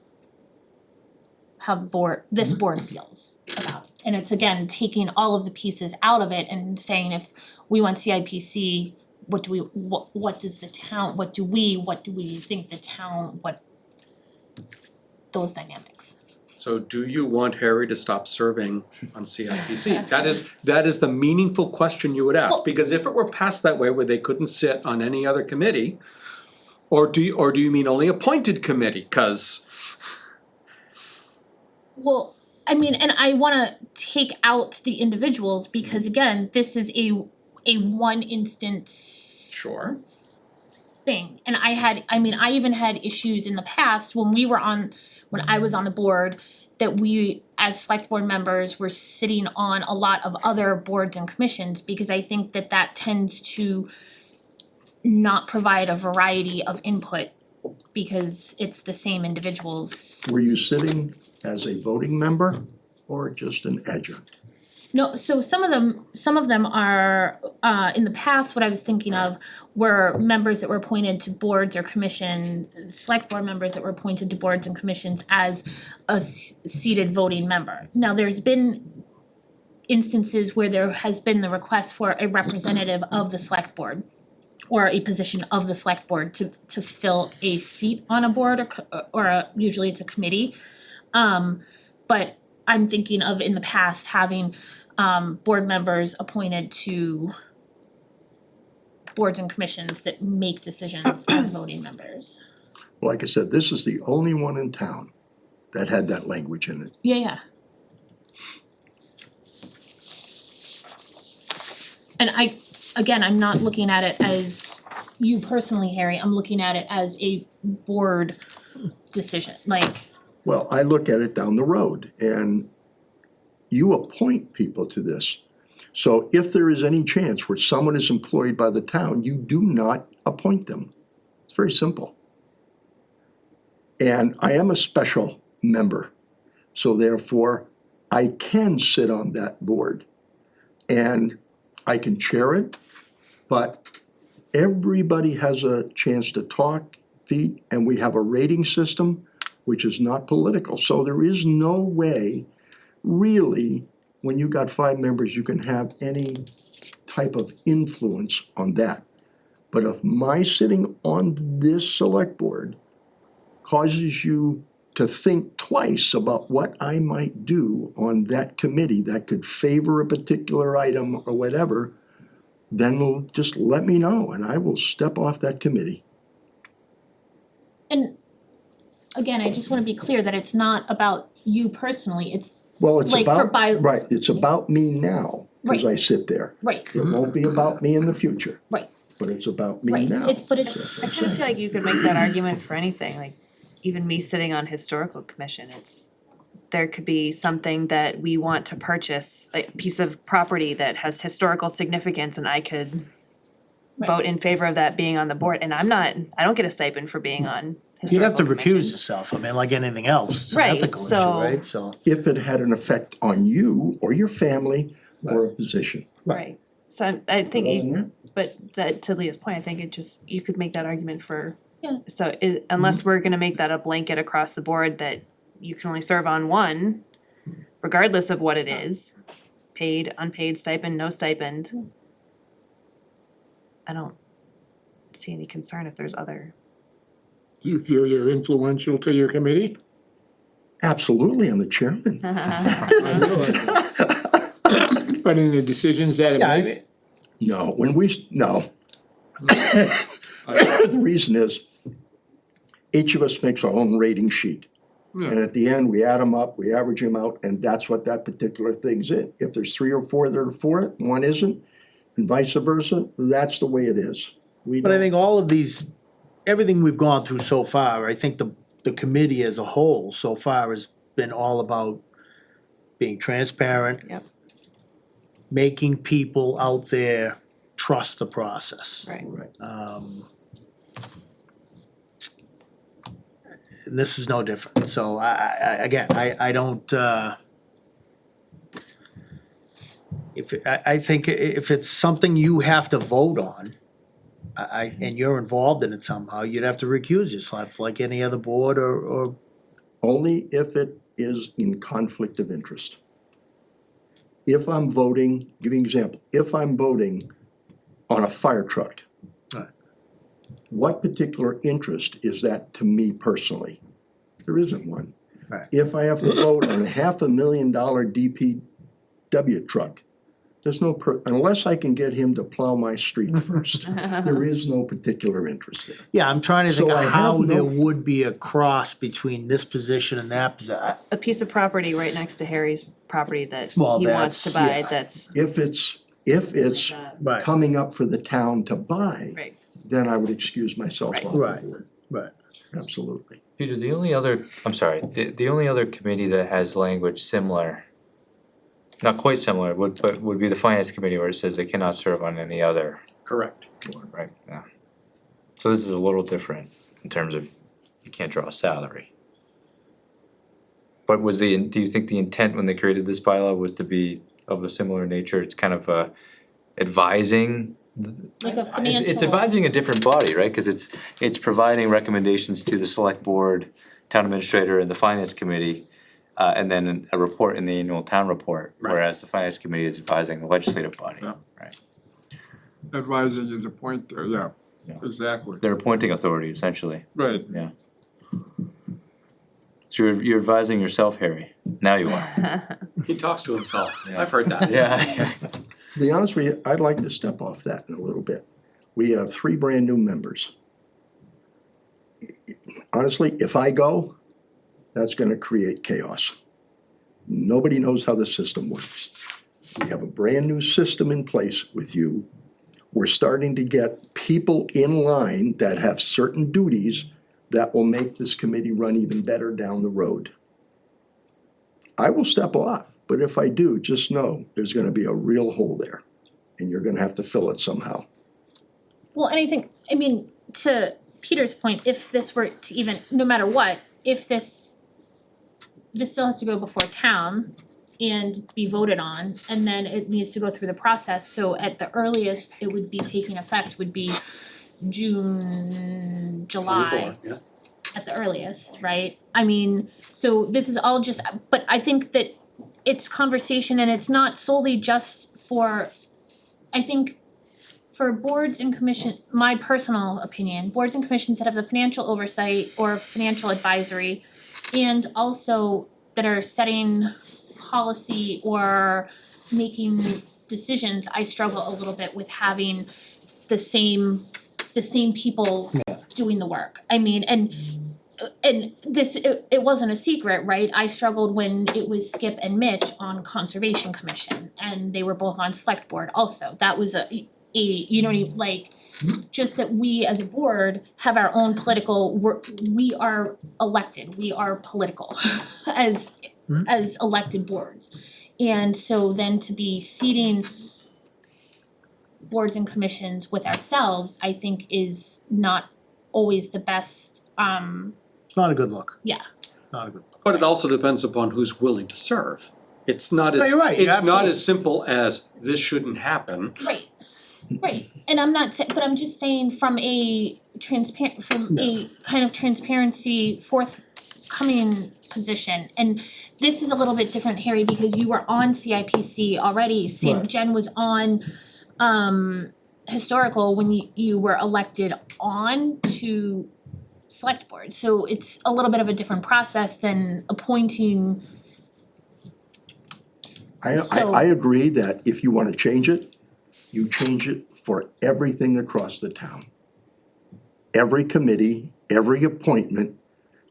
this board feels about it. And it's again, taking all of the pieces out of it and saying if we want CIPC, what do we think the town, those dynamics. So do you want Harry to stop serving on CIPC? That is the meaningful question you would ask, Well- because if it were passed that way where they couldn't sit on any other committee, or do you mean only appointed committee, 'cause Well, I mean, and I wanna take out the individuals because again, this is a one instance sure, thing. And I even had issues in the past when I was on the board, that we, as select board members, were sitting on a lot of other boards and commissions, because I think that tends to not provide a variety of input, because it's the same individuals. Were you sitting as a voting member or just an adjunct? No, so some of them are, in the past, what I was thinking of were members that were appointed to boards or select board members that were appointed to boards and commissions as a seated voting member. Now, there's been instances where there has been the request for a representative of the select board or a position of the select board to fill a seat on a board usually it's a committee. But I'm thinking of in the past having board members appointed to boards and commissions that make decisions as voting members. Like I said, this is the only one in town that had that language in it. Yeah, And I'm not looking at it as you personally, Harry, I'm looking at it as a board decision, like, Well, I look at it down the road, and you appoint people to this. So if there is any chance where someone is employed by the town, you do not appoint them. It's very simple. And I am a special member, so therefore I can sit on that board. And I can chair it, but everybody has a chance to talk, feed, and we have a rating system which is not political. So there is no way, really, when you got 5 members, you can have any type of influence on that. But if my sitting on this select board causes you to think twice about what I might do on that committee that could favor a particular item or whatever, then just let me know and I will step off that committee. and again, I just wanna be clear that it's not about you personally, it's, Well, it's Like for about, by- right, it's about me now, cause Right. I sit there. right, It won't be about me in the future, right, but it's about me right, now. but it's, I kind of feel like you could make that argument for anything, like even me sitting on historical commission, there could be something that we want to purchase, like a piece of property that has historical significance and I could Right. vote in favor of that being on the board, and I don't get a stipend for being on You'd have historical to commission. recuse yourself, I mean, like anything else, it's an Right, ethical issue, so- right, so. If it had an effect on you or your family or a position. Right, so I think Doesn't you, it? but that, to Leah's point, I think you could make that argument for. Yeah. So unless we're gonna make that a blanket across the board that you can only serve on one, regardless of what it is, paid, unpaid stipend, no stipend. I don't see any concern if there's other. Do you feel you're influential to your committee? Absolutely, I'm the chairman. But in the decisions that it Yeah, I makes? mean, No, no. The reason is, each of us makes our own rating sheet. And at the end, we add them up, we average them out, and that's what that particular thing's in. If there's 3 or 4 that are for it, one isn't, and vice versa, that's the way it is. We but I don't- think all of these, everything we've gone through so far, I think the committee as a whole so far has been all about being transparent. Yep. Making people out there trust the process. Right. Right. And this is no different, so I don't, I think if it's something you have to vote on, and you're involved in it somehow, you'd have to recuse yourself like any other board or Only if it is in conflict of interest. If I'm voting, give you an example, if I'm voting on a fire truck. Right. What particular interest is that to me personally? There isn't one. Right. If I have to vote on a $500,000 DPW truck, there's no, unless I can get him to plow my street first, there is no particular interest there. Yeah, I'm trying to think So I of how have there no- would be a cross between this position and that position. A piece of property right next to Harry's property that Well, he wants to that's- buy, yeah. that's. If it's Right, coming up for the town to buy, Right. then I would excuse myself Right. off the Right. board. right. Absolutely. Peter, the only other, I'm sorry, the only other committee that has language similar, not quite similar, but would be the finance committee where it says they cannot serve on any other, Correct. right, yeah. So this is a little different in terms of you can't draw a salary. But do you think the intent when they created this bylaw was to be of a similar nature? It's kind of advising. like a financial. It's advising a different body, right? Cause it's providing recommendations to the select board, town administrator and the finance committee. And then a report in the annual town report, Right. whereas the finance committee is advising the legislative body, Yeah. right? Advising is a point there, yeah, Yeah. exactly, They're appointing authority essentially, right. yeah. So you're advising yourself, Harry, now you are. He talks to himself, Yeah. I've heard that. Yeah. To be honest with you, I'd like to step off that in a little bit. We have 3 brand new members. Honestly, if I go, that's gonna create chaos. Nobody knows how the system works. We have a brand new system in place with you. We're starting to get people in line that have certain duties that will make this committee run even better down the road. I will step off, but if I do, just know there's gonna be a real hole there, and you're gonna have to fill it somehow. Well, and I mean, to Peter's point, if this were to even, no matter what, if this still has to go before town and be voted on, and then it needs to go through the process, so at the earliest it would be taking effect would be June, July. 24, yeah. At the earliest, right? I mean, so this is all just, but I think that it's conversation and it's not solely just for, I think for boards and commission, my personal opinion, boards and commissions that have the financial oversight or financial advisory and also that are setting policy or making decisions, I struggle a little bit with having the same people doing the work. I mean, and this, it wasn't a secret, right? I struggled when it was Skip and Mitch on Conservation Commission, and they were both on Select Board also. That was a you know what I mean, like, just that we as a board have our own political, we are elected, we are political as elected boards. And so then to be seating boards and commissions with ourselves, I think is not always the best, It's not a good look. yeah. Not a good look. But it also depends upon who's willing to serve. It's not No, as, you're right, it's not absolutely. as simple as this shouldn't happen. Right, right, and I'm not but I'm just saying from a a kind of transparency, forthcoming position. And this is a little bit different, Harry, because you were on CIPC already, Right. Jen was on historical when you were elected on to select board. So it's a little bit of a different process than appointing. So- I agree that if you wanna change it, you change it for everything across the town. Every committee, every appointment,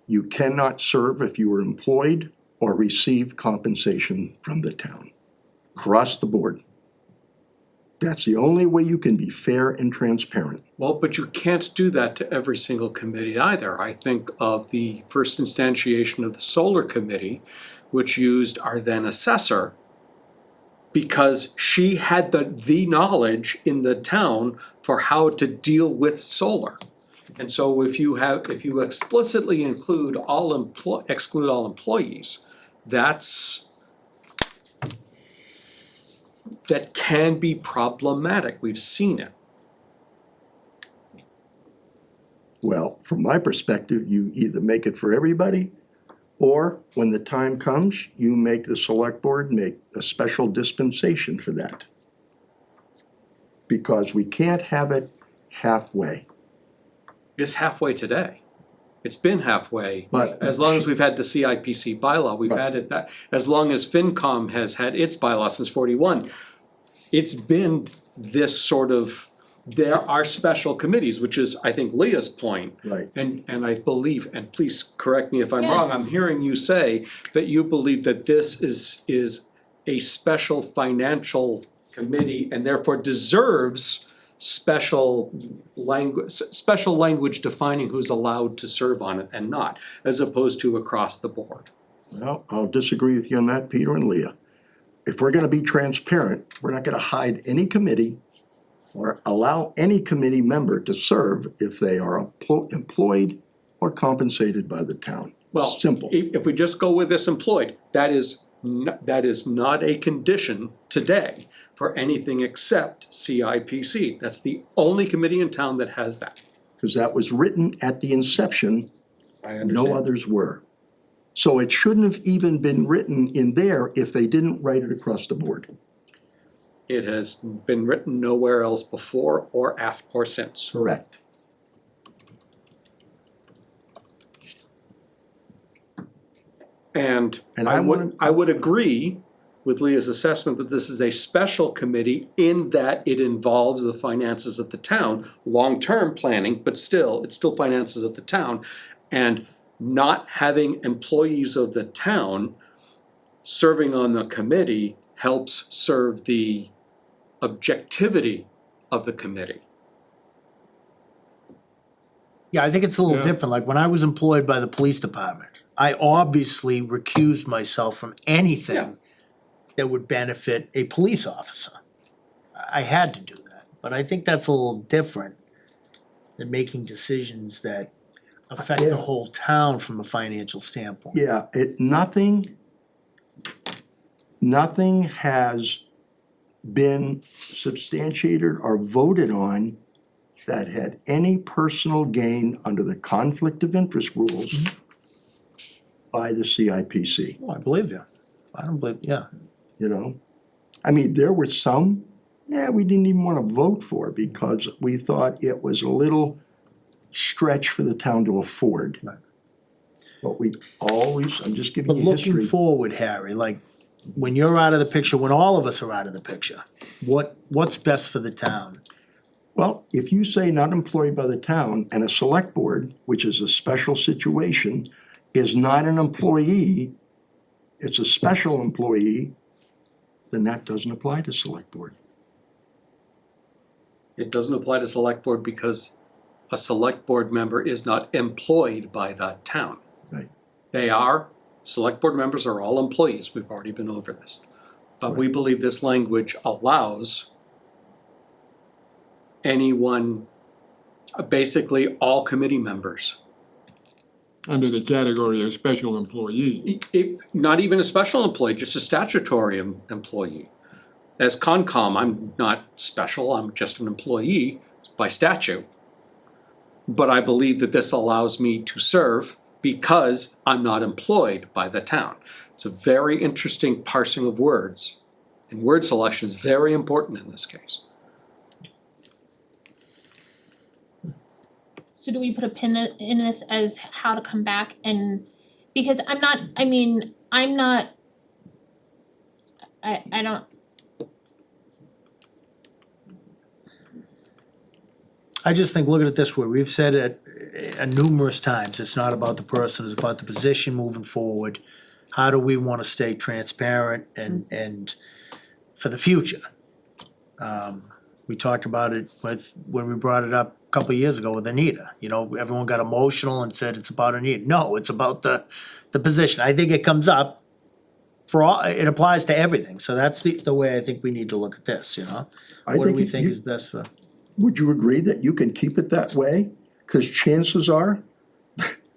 you cannot serve if you are employed or receive compensation from the town. Across the board. That's the only way you can be fair and transparent. Well, but you can't do that to every single committee either. I think of the first instantiation of the solar committee, which used our then assessor, because she had the knowledge in the town for how to deal with solar. And so if you explicitly exclude all employees, that can be problematic. We've seen it. Well, from my perspective, you either make it for everybody, or when the time comes, you make the select board make a special dispensation for that. Because we can't have it halfway. It's halfway today. It's been halfway. But- As long as we've had the CIPC bylaw, we've Right. had it that, as long as FinCom has had its bylaw since 41. It's been this sort of, there are special committees, which is, I think, Leah's point. Right. And I believe, and please correct me if I'm Yeah. wrong, I'm hearing you say that you believe that this is a special financial committee and therefore deserves special language defining who's allowed to serve on it and not, as opposed to across the board. Well, I'll disagree with you on that, Peter and Leah. If we're gonna be transparent, we're not gonna hide any committee or allow any committee member to serve if they are employed or compensated by the town. Well, Simple. if we just go with this employed, that is not a condition today for anything except CIPC. That's the only committee in town that has that. Because that was written at the inception, I no understand. others were. So it shouldn't have even been written in there if they didn't write it across the board. It has been written nowhere else before or after or since. Correct. And And I I would, wanna- I would agree with Leah's assessment that this is a special committee in that it involves the finances of the town, long-term planning, but still, it's still finances of the town. And not having employees of the town serving on the committee helps serve the objectivity of the committee. Yeah, I think it's a little Yeah. different, like when I was employed by the police department, I obviously recused myself from Yeah. anything that would benefit a police officer. I had to do that, but I think that's a little different than making decisions that affect Yeah. the whole town from a financial standpoint. Yeah, nothing has been substantiated or voted on that had any personal gain under the conflict of interest rules by the CIPC, Oh, I believe you. I don't believe, yeah. you know? I mean, there were some, we didn't even wanna vote for because we thought it was a little stretch for the town to afford. Right. But we always, I'm just giving But you looking history. forward, Harry, like, when you're out of the picture, when all of us are out of the picture, what's best for the town? Well, if you say not employed by the town and a select board, which is a special situation, is not an employee, it's a special employee, then that doesn't apply to select board. It doesn't apply to select board because a select board member is not employed by the town. Right. Select board members are all employees, we've already been over this. But we believe this language allows anyone, basically all committee members. Under the category of special employee. Not even a special employee, just a statutory employee. As Concom, I'm not special, I'm just an employee by statute. But I believe that this allows me to serve because I'm not employed by the town. It's a very interesting parsing of words, and word selection is very important in this case. So do we put a pin in this as how to come back and, because I don't, I just think, look at it this way, we've said it numerous times, it's not about the person, it's about the position moving forward. How do we wanna stay transparent and for the future? We talked about it when we brought it up a couple of years ago with Anita, everyone got emotional and said it's about Anita. No, it's about the position, I think it comes up it applies to everything, so that's the way I think we need to look at this, I What do think we if think you- is best for? Would you agree that you can keep it that way? Cause chances are,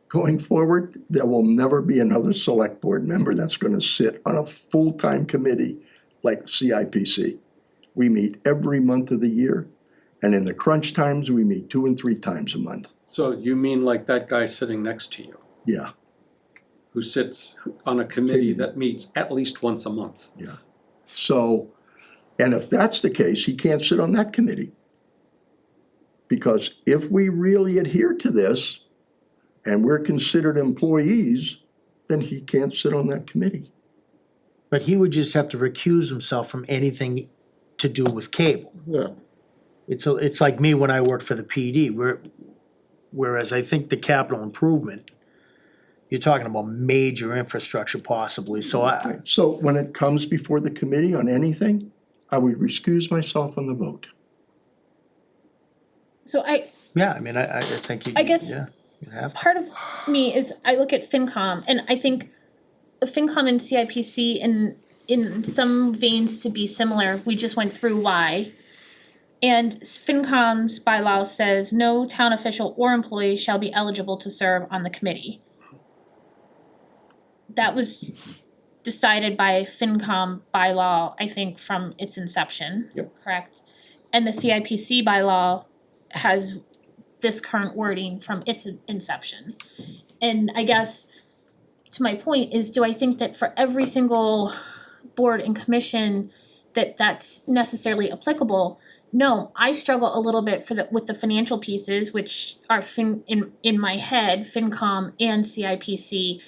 going forward, there will never be another select board member that's gonna sit on a full-time committee like CIPC. We meet every month of the year, and in the crunch times, we meet 2 and 3 times a month. So you mean like that guy sitting next to you, Yeah, who sits on a committee that meets at least once a month? yeah. So, and if that's the case, he can't sit on that committee. Because if we really adhere to this, and we're considered employees, then he can't sit on that committee. But he would just have to recuse himself from anything to do with cable. Yeah. It's like me when I worked for the PD, whereas I think the capital improvement, you're talking about major infrastructure possibly, so So when it comes before the committee on anything, I would recuse myself on the vote. so I think you, I guess- yeah, you have to. part of me is I look at FinCom and I think FinCom and CIPC in some veins to be similar, we just went through why. And FinCom's bylaw says no town official or employee shall be eligible to serve on the committee. That was decided by FinCom bylaw, I think, from its inception. Yep. Correct? And the CIPC bylaw has this current wording from its inception. And I guess, to my point is, do I think that for every single board and commission that's necessarily applicable? No, I struggle a little bit with the financial pieces, which are in my head, FinCom and CIPC.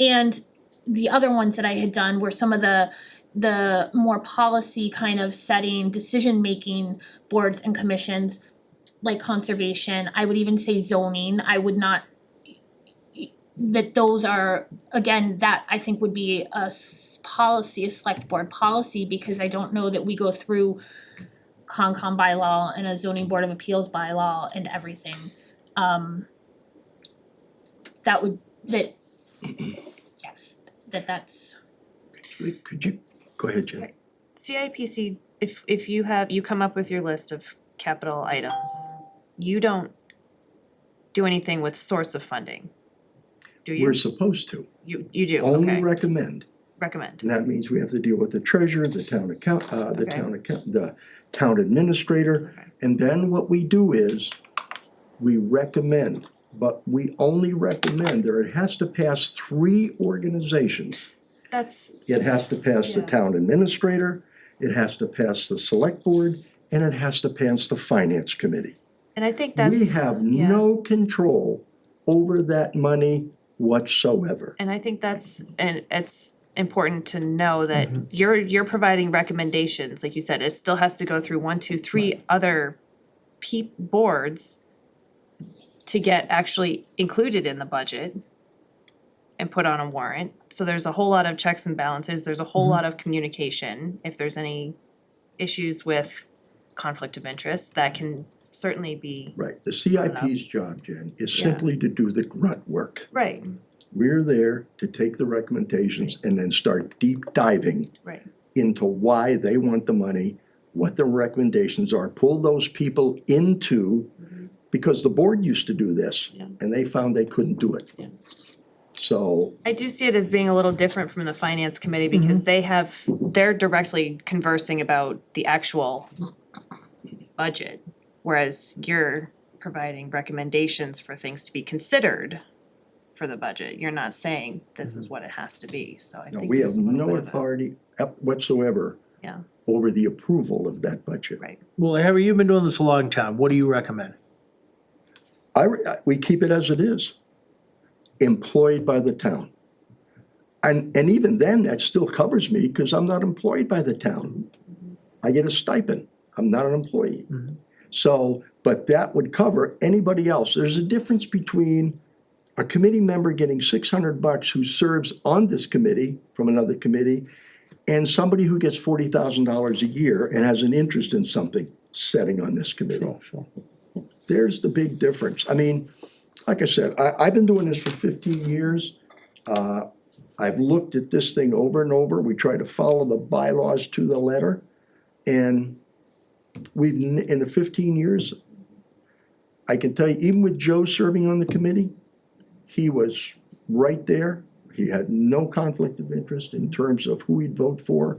And the other ones that I had done were some of the more policy kind of setting, decision-making boards and commissions, like conservation, I would even say zoning, I would not, that those are, again, that I think would be a policy, a select board policy, because I don't know that we go through Concom bylaw and a zoning board of appeals bylaw and everything. Yes, that's. Could you, go ahead, Jen. CIPC, if you come up with your list of capital items, you don't do anything with source of funding, do you? We're supposed to, You do, only okay, recommend. recommend, And that means we have to deal with the treasurer, the town Okay. the town administrator. Okay. And then what we do is, we recommend, but we only recommend there, it has to pass 3 organizations. that's, It has to pass the Yeah. town administrator, it has to pass the select board, and it has to pass the finance committee. and I think that's, We have yeah. no control over that money whatsoever. And I think and it's important to know that you're providing recommendations, like you said, it still has to go through 1, 2, 3 other boards to get actually included in the budget and put on a warrant. So there's a whole lot of checks and balances, there's a whole lot of communication. If there's any issues with conflict of interest, that can certainly be, Right, the CIP's job, Jen, is Yeah. simply to do the grunt work. right, We're there to take the recommendations and then start deep diving right, into why they want the money, what the recommendations are, pull those people into, because the board used to do this, Yeah. and they found they couldn't do it. Yeah. So, I do see it as being a little different from the finance committee because they're directly conversing about the actual budget. Whereas you're providing recommendations for things to be considered for the budget. You're not saying this is what it has to be, so I no, think we have there's a little no bit of a- authority whatsoever Yeah, over the approval of that budget. right. Well, Harry, you've been doing this a long time, what do you recommend? We keep it as it is, employed by the town. And even then, that still covers me, because I'm not employed by the town. I get a stipend, I'm not an employee. So, but that would cover anybody else. There's a difference between a committee member getting $600 who serves on this committee from another committee, and somebody who gets $40,000 a year and has an interest in something sitting on this committee. Sure. There's the big difference. I mean, like I said, I've been doing this for 15 years. I've looked at this thing over and over. We try to follow the bylaws to the letter. And in the 15 years, I can tell you, even with Joe serving on the committee, he was right there. He had no conflict of interest in terms of who he'd vote for.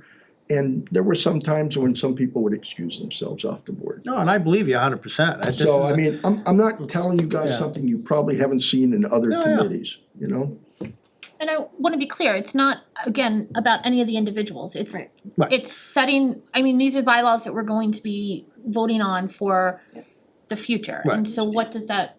And there were some times when some people would excuse themselves off the board. No, and I believe you 100%. So, I mean, I'm not telling you guys Yeah. something you probably haven't seen in other No, yeah. committees, you know? And I wanna be clear, it's not, again, about any of the individuals, it's Right. Right. it's setting, I mean, these are bylaws that we're going to be voting on for the future, and Right. so what does that,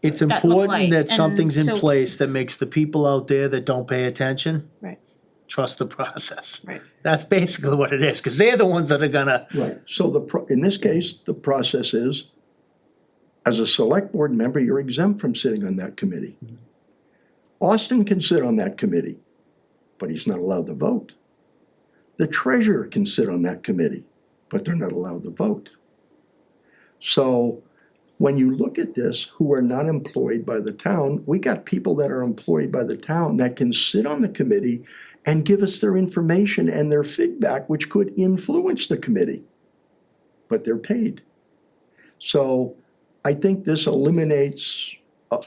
It's that look important like? that And something's in so- place that makes the people out there that don't pay attention Right. trust the process. Right. That's basically what it is, cause they're the ones that are gonna, Right. So in this case, the process is, as a select board member, you're exempt from sitting on that committee. Austin can sit on that committee, but he's not allowed to vote. The treasurer can sit on that committee, but they're not allowed to vote. So when you look at this, who are not employed by the town, we got people that are employed by the town that can sit on the committee and give us their information and their feedback, which could influence the committee. But they're paid. So I think this eliminates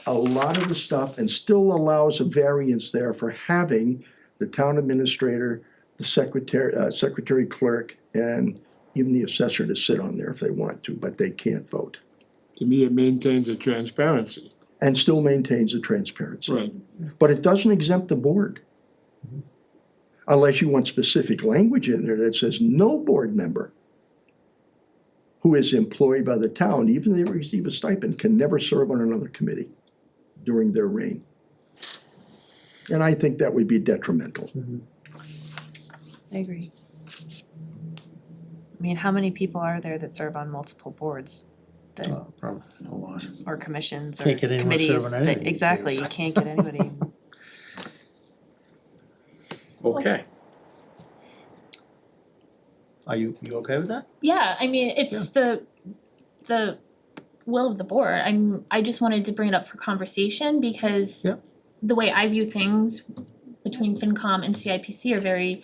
a lot of the stuff and still allows a variance there for having the town administrator, the secretary clerk, and even the assessor to sit on there if they want to, but they can't vote. To me, it maintains a transparency. And still maintains the transparency. Right. But it doesn't exempt the board. Unless you want specific language in there that says no board member who is employed by the town, even if they receive a stipend, can never serve on another committee during their reign. And I think that would be detrimental. I agree. I mean, how many people are there that serve on multiple boards that, probably a lot. or commissions or Can't get anyone to serve committees on any of that, these exactly, days. you can't get anybody. Okay, Are you okay with that? Yeah, I mean, it's the will of the board. I just wanted to bring it up for conversation because Yeah. the way I view things between FinCom and CIPC are very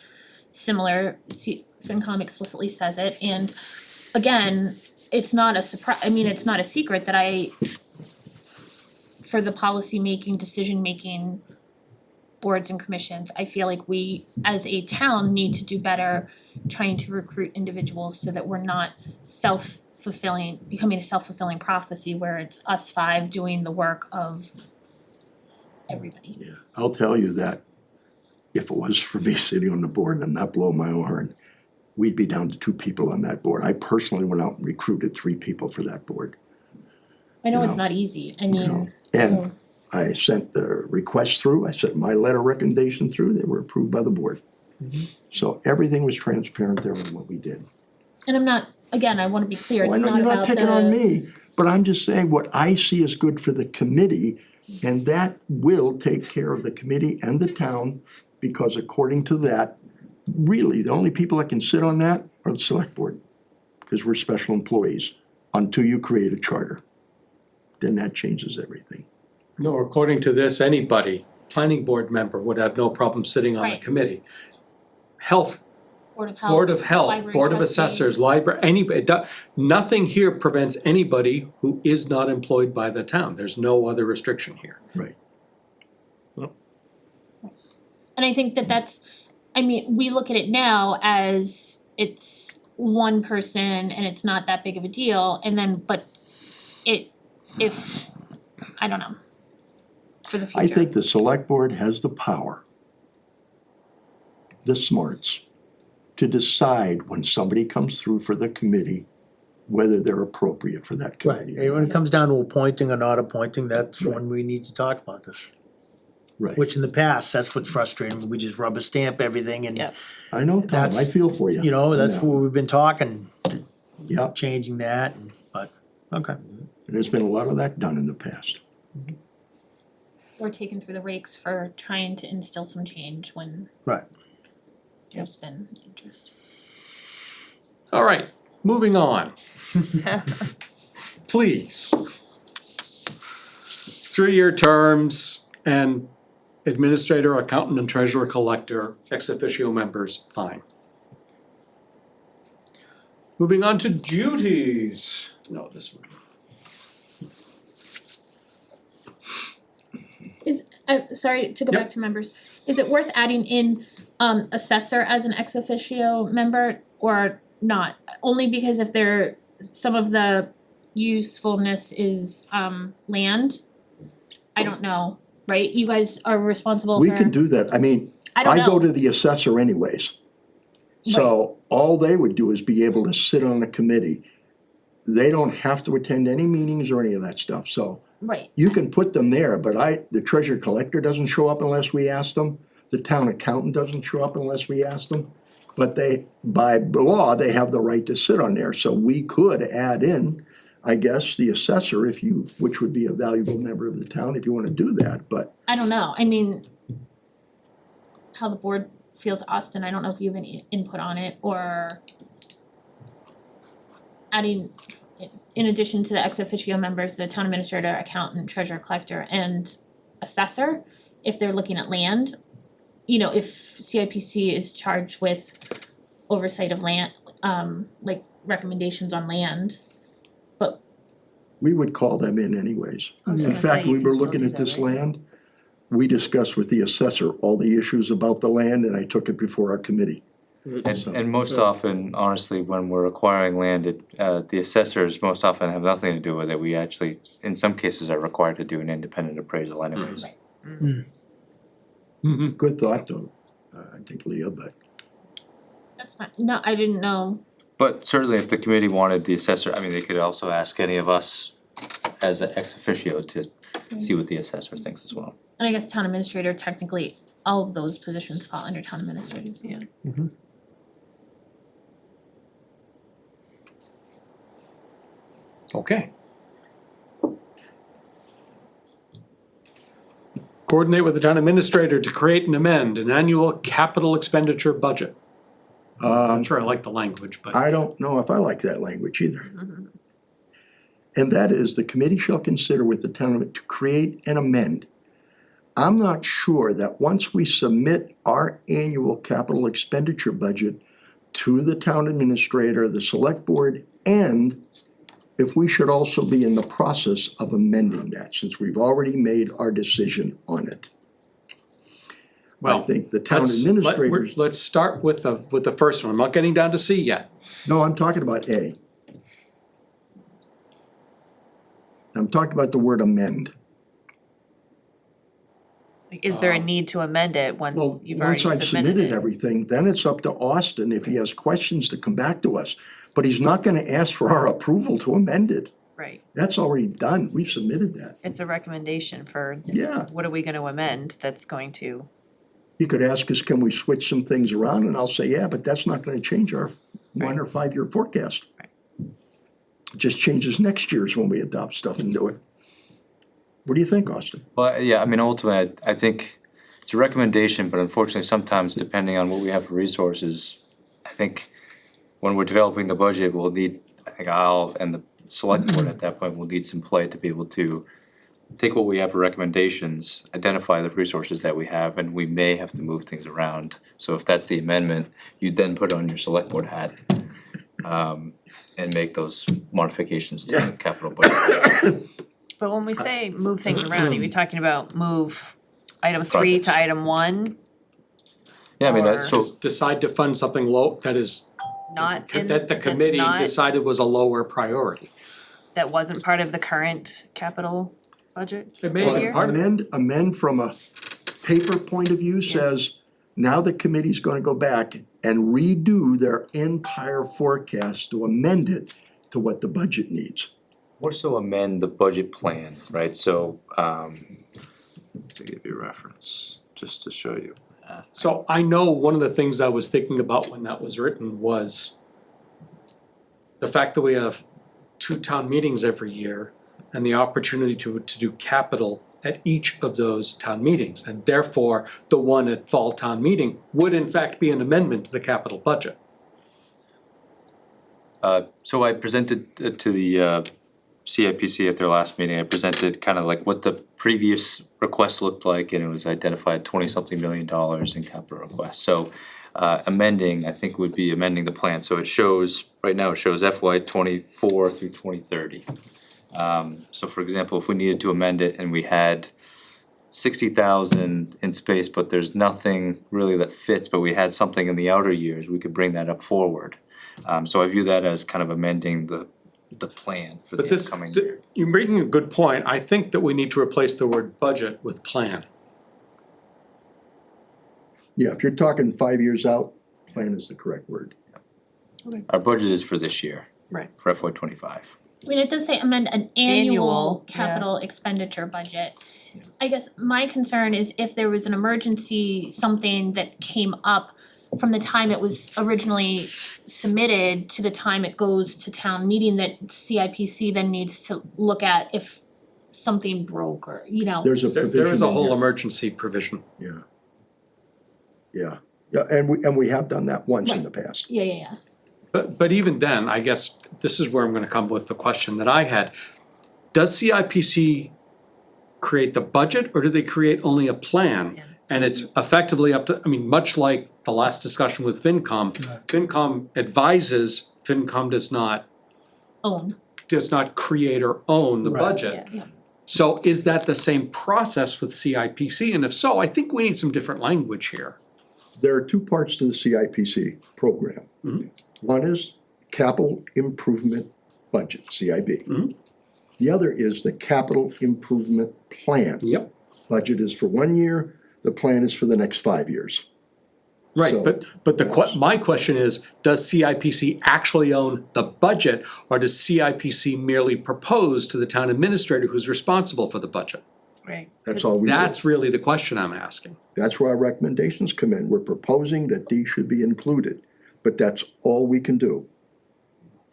similar. FinCom explicitly says it, and again, it's not a it's not a secret that for the policy-making, decision-making boards and commissions, I feel like we, as a town, need to do better trying to recruit individuals so that we're not becoming a self-fulfilling prophecy where it's us five doing the work of everybody. Yeah, I'll tell you that if it was for me sitting on the board, and I'm not blowing my own horn, we'd be down to 2 people on that board. I personally went out and recruited 3 people for that board. I know You it's know, not easy, I you mean, know, so, and I sent the request through, I sent my letter of recommendation through, they were approved by the board. So everything was transparent there in what we did. and I'm not, again, I wanna be clear, it's Well, I know not you're about not picking on the, me, but I'm just saying what I see is good for the committee, and that will take care of the committee and the town, because according to that, really, the only people that can sit on that are the select board, because we're special employees, until you create a charter. Then that changes everything. no, according to this, anybody, planning board member would have no problem sitting on the Right. committee. Health, Board of Health, Board of Library Assessors, trustees. library, anybody, nothing here prevents anybody who is not employed by the town. There's no other restriction here. Right. And I think that that's, I mean, we look at it now as it's one person and it's not that big of a deal, and then, but if, I don't know, for the future. I think the select board has the power, the smarts, to decide when somebody comes through for the committee, whether they're appropriate for that Right, committee. and when it comes down to appointing or not appointing, that's when we need to talk about this. Right. Which in the past, that's what's frustrating, we just rubber stamp everything and, Yeah. I know, Tom, I That's- feel for you. you know, I that's know. where we've been talking, Yeah, changing that, but, okay. and there's been a lot of that done in the past. Or taken through the rakes for trying to instill some change when Right. there's been interest. All right, moving on. Please. 3-year terms and administrator, accountant, and treasurer collector, ex officio members, fine. Moving on to duties. No, this one. Sorry, to go back to members, is it worth adding in assessor as an ex officio member or not? Only because if they're, some of the usefulness is land, I don't know, right? You guys are responsible for. We can do that, I mean, I don't I go know. to the assessor anyways. So all they would do is be able to sit on the committee. They don't have to attend any meetings or any of that stuff, so Right, you can put them there, but the treasurer collector doesn't show up unless we ask them. The town accountant doesn't show up unless we ask them. But they, by law, they have the right to sit on there, so we could add in, I guess, the assessor if you, which would be a valuable member of the town if you wanna do that, but I don't know, I mean, how the board feels, Austin, I don't know if you have any input on it, or adding, in addition to the ex officio members, the town administrator, accountant, treasurer, collector, and assessor, if they're looking at land, you know, if CIPC is charged with oversight of land, like recommendations on land, but we would call them in anyways. I was In gonna say, fact, you we can were still looking do at that, this right? land, we discussed with the assessor all the issues about the land, and I took it before our committee. And most often, honestly, when we're acquiring land, the assessors most often have nothing to do with it. We actually, in some cases, are required to do an independent appraisal anyways. Right. Good thought though, I think, Leah, but that's fine, no, I didn't know, But certainly if the committee wanted the assessor, I mean, they could also ask any of us as an ex officio to see what the assessor thinks as well. and I guess town administrator, technically, all of those positions fall under town administrators. Yeah. Okay. Coordinate with the town administrator to create and amend an annual capital expenditure budget. I'm sure I like the language, but. I don't know if I like that language either. And that is, the committee shall consider with the town to create and amend. I'm not sure that once we submit our annual capital expenditure budget to the town administrator, the select board, and if we should also be in the process of amending that, since we've already made our decision on it. I Well, think the town let's- administrators, Let's start with the first one. I'm not getting down to C yet. no, I'm talking about A. I'm talking about the word amend. Is there a need to amend it Well, once you've already once I've submitted submitted it? everything, then it's up to Austin if he has questions to come back to us. But he's not gonna ask for our approval to amend it. Right, That's already done. We've submitted that. it's a recommendation for Yeah. what are we gonna amend that's going to, He could ask us, can we switch some things around? And I'll say, yeah, but that's not gonna change our 1 or 5 year forecast. Right. It just changes next year's when we adopt stuff and do it. What do you think, Austin? Well, yeah, I mean, ultimately, I think it's a recommendation, but unfortunately, sometimes depending on what we have for resources, I think when we're developing the budget, we'll need, I think I'll, and the select board at that point will need some play to be able to take what we have for recommendations, identify the resources that we have, and we may have to move things around. So if that's the amendment, you then put on your select board hat, and make those modifications to the capital budget. but when we say move things around, are we talking about move item 3 to Projects. item 1? Yeah, I mean, Or- so, Just decide to fund something low, that is, Not in, that the that's committee not, decided was a lower priority. that wasn't part of the current capital budget? It may have been Here? part of it. Amend from a paper point of view says, now the committee's gonna go back and redo their entire forecast to amend it to what the budget needs. more so amend the budget plan, right, so, to give you a reference, just to show you. So I know one of the things I was thinking about when that was written was the fact that we have 2 town meetings every year and the opportunity to do capital at each of those town meetings. And therefore, the one at fall town meeting would in fact be an amendment to the capital budget. So I presented to the CIPC at their last meeting, I presented kind of like what the previous request looked like, and it was identified $20-something million in capital requests. So amending, I think would be amending the plan, so it shows, right now it shows FY '24 through 2030. So for example, if we needed to amend it and we had 60,000 in space, but there's nothing really that fits, but we had something in the outer years, we could bring that up forward. So I view that as kind of amending the plan for the But this, upcoming year. you're making a good point. I think that we need to replace the word budget with plan. Yeah, if you're talking 5 years out, plan is the correct word. Our budget is for this year. Right. For FY '25. I mean, it does say amend an Annual, annual yeah. capital expenditure budget. I guess my concern is if there was an emergency, something that came up from the time it was originally submitted to the time it goes to town meeting, that CIPC then needs to look at if something broke or, you know. There's a There provision is a in whole here. emergency provision. Yeah. Yeah, yeah, and we have done that once in the past. Yeah. But even then, I guess this is where I'm gonna come with the question that I had. Does CIPC create the budget or do they create only a plan? Yeah. And it's effectively up to, I mean, much like the last discussion with FinCom, FinCom advises, FinCom does not create or own the Right. budget. Yeah. So is that the same process with CIPC? And if so, I think we need some different language here. There are 2 parts to the CIPC program. Mhm. One is capital improvement budget, CIB. Mhm. The other is the capital improvement plan. Yep. Budget is for 1 year, the plan is for the next 5 years. Right, So- but my question is, does CIPC actually own the budget, or does CIPC merely propose to the town administrator who's responsible for the budget? Right. That's all we do. That's really the question I'm asking. That's where our recommendations come in. We're proposing that these should be included, but that's all we can do.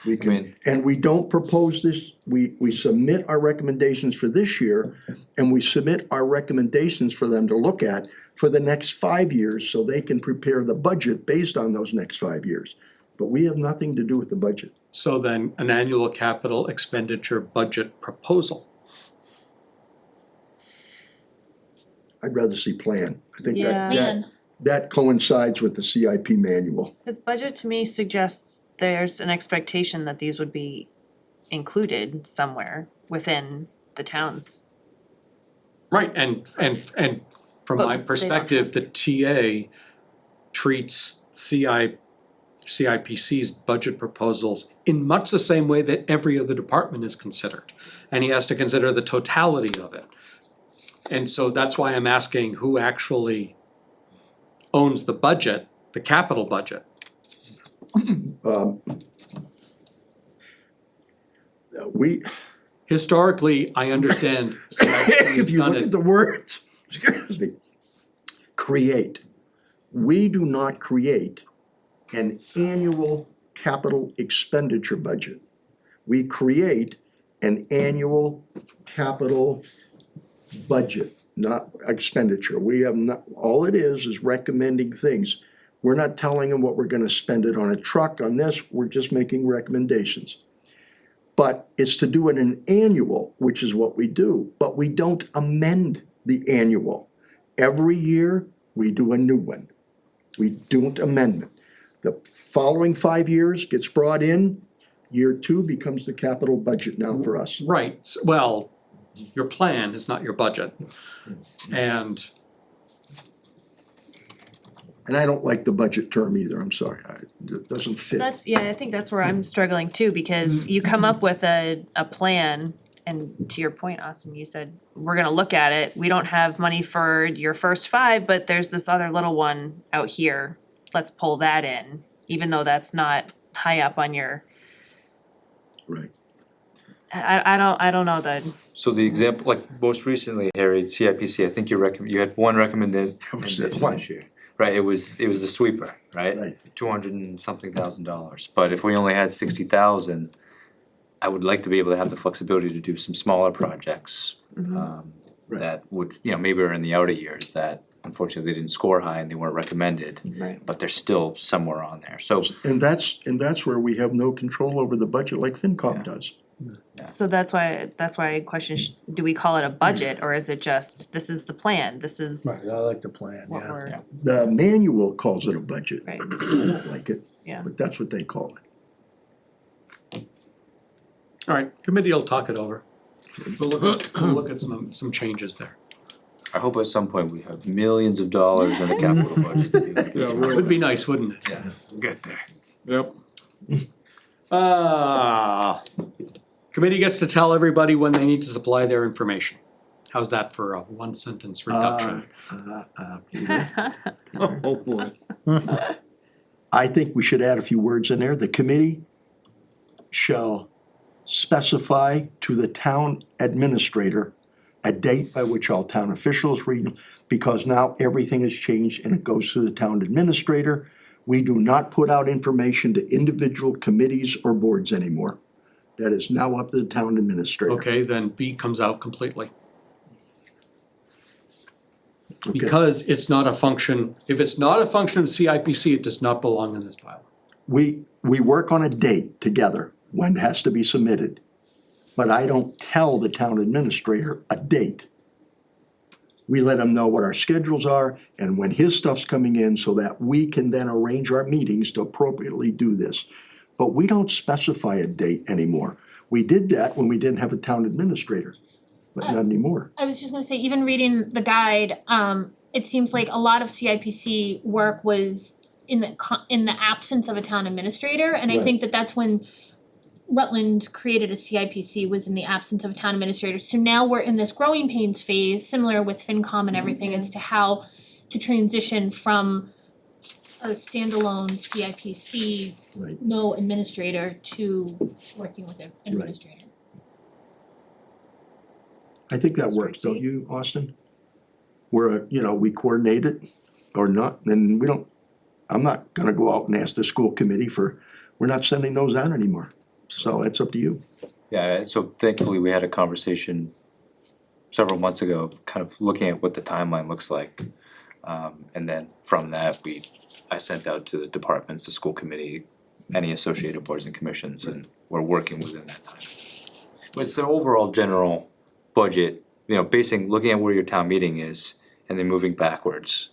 We I can, mean- and we don't propose this, we submit our recommendations for this year, and we submit our recommendations for them to look at for the next 5 years, so they can prepare the budget based on those next 5 years. But we have nothing to do with the budget. So then an annual capital expenditure budget proposal. I'd rather see plan. I think Yeah. Man, that coincides with the CIP manual. Cause budget to me suggests there's an expectation that these would be included somewhere within the town's. Right, and from But my they don't perspective, the TA treats CIPC's budget proposals in much the same way that every other department is considered. And he has to consider the totality of it. And so that's why I'm asking who actually owns the budget, the capital budget. We, Historically, I understand CIP if has you done look at it. the words, excuse me, create. We do not create an annual capital expenditure budget. We create an annual capital budget, not expenditure. We have not, all it is recommending things. We're not telling them what we're gonna spend it on a truck, on this, we're just making recommendations. But it's to do it in annual, which is what we do, but we don't amend the annual. Every year, we do a new one. We don't amend it. The following 5 years gets brought in, year 2 becomes the capital budget now for us. Right, well, your plan is not your budget. And I don't like the budget term either, I'm sorry, it doesn't fit. That's, yeah, I think that's where I'm struggling too, because you come up with a plan, and to your point, Austin, you said, we're gonna look at it, we don't have money for your first 5, but there's this other little one out here, let's pull that in, even though that's not high up on your, Right. I don't know the, So the example, like most recently, Harry, CIPC, I think you had one recommendation was it, this one. year. Right, it was the sweeper, right? Right. $200 and something thousand, but if we only had 60,000, I would like to be able to have the flexibility to do some smaller projects. Right. That would, maybe are in the outer years that unfortunately they didn't score high and they weren't recommended. Right. But they're still somewhere on there, so. And that's where we have no control over the budget like FinCom does. so that's why I question, do we call it a budget, or is it just, this is the plan, this is Right, I like the plan, what yeah. we're, The manual calls it a budget. right, I don't like it, yeah. but that's what they call it. all right, committee will talk it over. We'll look at some changes there. I hope at some point we have millions of dollars in the capital budget to be able to Yeah, consider. really. Would be nice, wouldn't it? Yeah, we'll get there. Yep. Committee gets to tell everybody when they need to supply their information. How's that for a one sentence reduction? Peter, Oh, boy. I think we should add a few words in there. The committee shall specify to the town administrator a date by which all town officials read, because now everything has changed and it goes to the town administrator. We do not put out information to individual committees or boards anymore. That is now up to the town administrator. Okay, then B comes out completely. Okay. Because it's not a function, if it's not a function of CIPC, it does not belong in this bylaw. We work on a date together when it has to be submitted. But I don't tell the town administrator a date. We let him know what our schedules are and when his stuff's coming in so that we can then arrange our meetings to appropriately do this. But we don't specify a date anymore. We did that when we didn't have a town administrator, but not anymore. I was just gonna say, even reading the guide, it seems like a lot of CIPC work was in the absence of a town administrator, and I Right. think that's when Rutland created a CIPC, was in the absence of a town administrator. So now we're in this growing pains phase, similar with FinCom and everything, as to how to transition from a standalone CIPC, Right. no administrator, to working with an administrator. I think that works, don't you, Austin? We're, we coordinate it or not, and I'm not gonna go out and ask the school committee we're not sending those out anymore. So it's up to you. Yeah, so thankfully we had a conversation several months ago, kind of looking at what the timeline looks like. And then from that, I sent out to the departments, the school committee, any associated boards and commissions, and we're working within that time. But it's the overall general budget, looking at where your town meeting is and then moving backwards.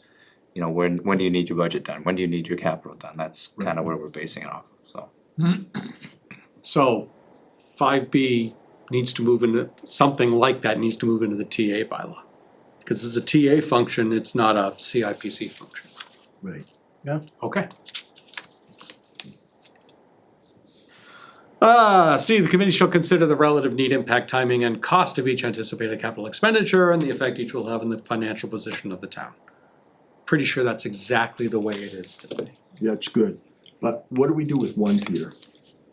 When do you need your budget done? When do you need your capital done? That's kind of where we're basing it off of, so. So 5B needs to move into, something like that needs to move into the TA bylaw. Because it's a TA function, it's not a CIPC function. Right. Okay. C, the committee shall consider the relative need, impact, timing, and cost of each anticipated capital expenditure and the effect each will have on the financial position of the town. Pretty sure that's exactly the way it is today. That's good. But what do we do with 1, Peter?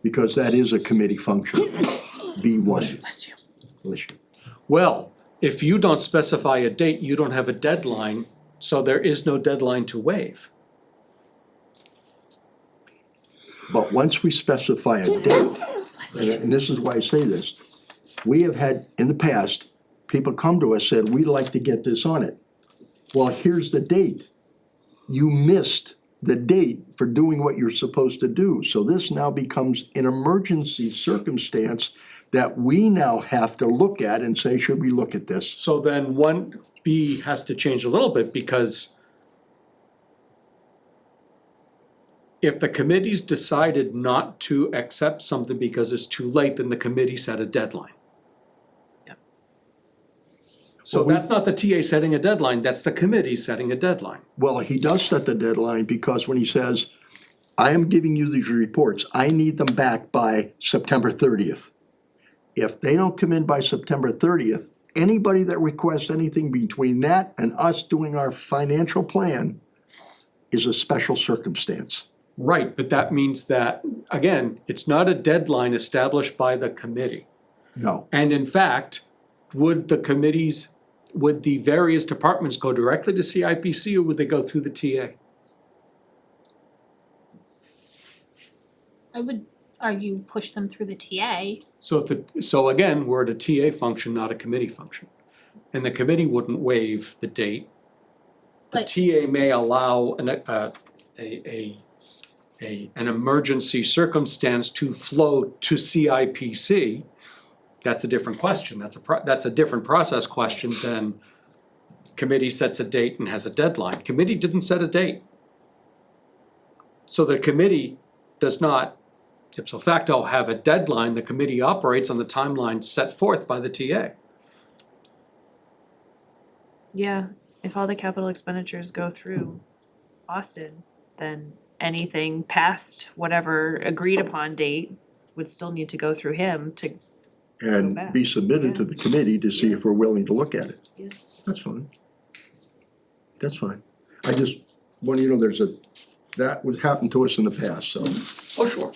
Because that is a committee function. B1. Bless you. Bless you. Well, if you don't specify a date, you don't have a deadline, so there is no deadline to waive. But once we specify a date, and this is why I say this, we have had, in the past, people come to us, said, we'd like to get this on it. Well, here's the date. You missed the date for doing what you're supposed to do. So this now becomes an emergency circumstance that we now have to look at and say, should we look at this? So then 1B has to change a little bit because if the committee's decided not to accept something because it's too late, then the committee set a deadline. Yep. So Well, we- that's not the TA setting a deadline, that's the committee setting a deadline. Well, he does set the deadline because when he says, I am giving you these reports, I need them back by September 30th. If they don't come in by September 30th, anybody that requests anything between that and us doing our financial plan is a special circumstance. Right, but that means that, again, it's not a deadline established by the committee. No, And in fact, would the various departments go directly to CIPC or would they go through the TA? I would argue push them through the TA. So again, we're at a TA function, not a committee function. And the committee wouldn't waive the date. The But- TA may allow an emergency circumstance to flow to CIPC. That's a different question, that's a different process question than committee sets a date and has a deadline. Committee didn't set a date. So the committee does not ipso facto have a deadline, the committee operates on the timeline set forth by the TA. Yeah, if all the capital expenditures go through Austin, then anything past whatever agreed upon date would still need to go through him to, and back. be submitted to the committee to see if we're willing to look at it. Yeah. That's fine. That's fine. I just want you to know that was happened to us in the past, so. Oh, sure.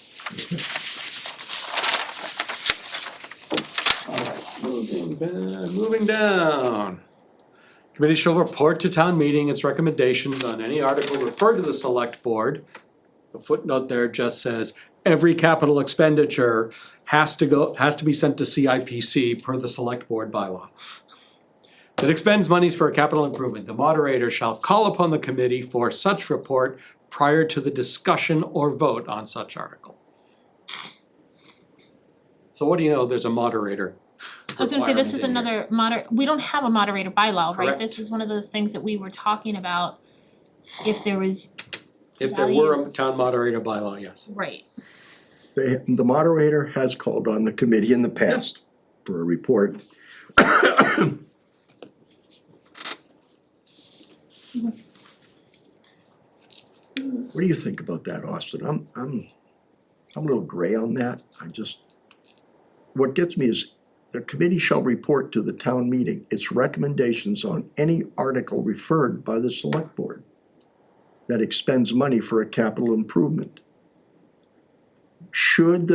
Moving down. Committee shall report to town meeting its recommendations on any article referred to the select board. The footnote there just says, every capital expenditure has to be sent to CIPC per the select board bylaw. That expends monies for a capital improvement, the moderator shall call upon the committee for such report prior to the discussion or vote on such article. So what do you know, there's a moderator. I was gonna say, this is requirement another we don't have a moderator bylaw, right? Correct. This is one of those things that we were talking about, if there was in there. If there were a value. town moderator bylaw, yes. Right. The moderator has called on the committee in the past for a report. What do you think about that, Austin? I'm a little gray on that. What gets me is the committee shall report to the town meeting its recommendations on any article referred by the select board that expends money for a capital improvement. Should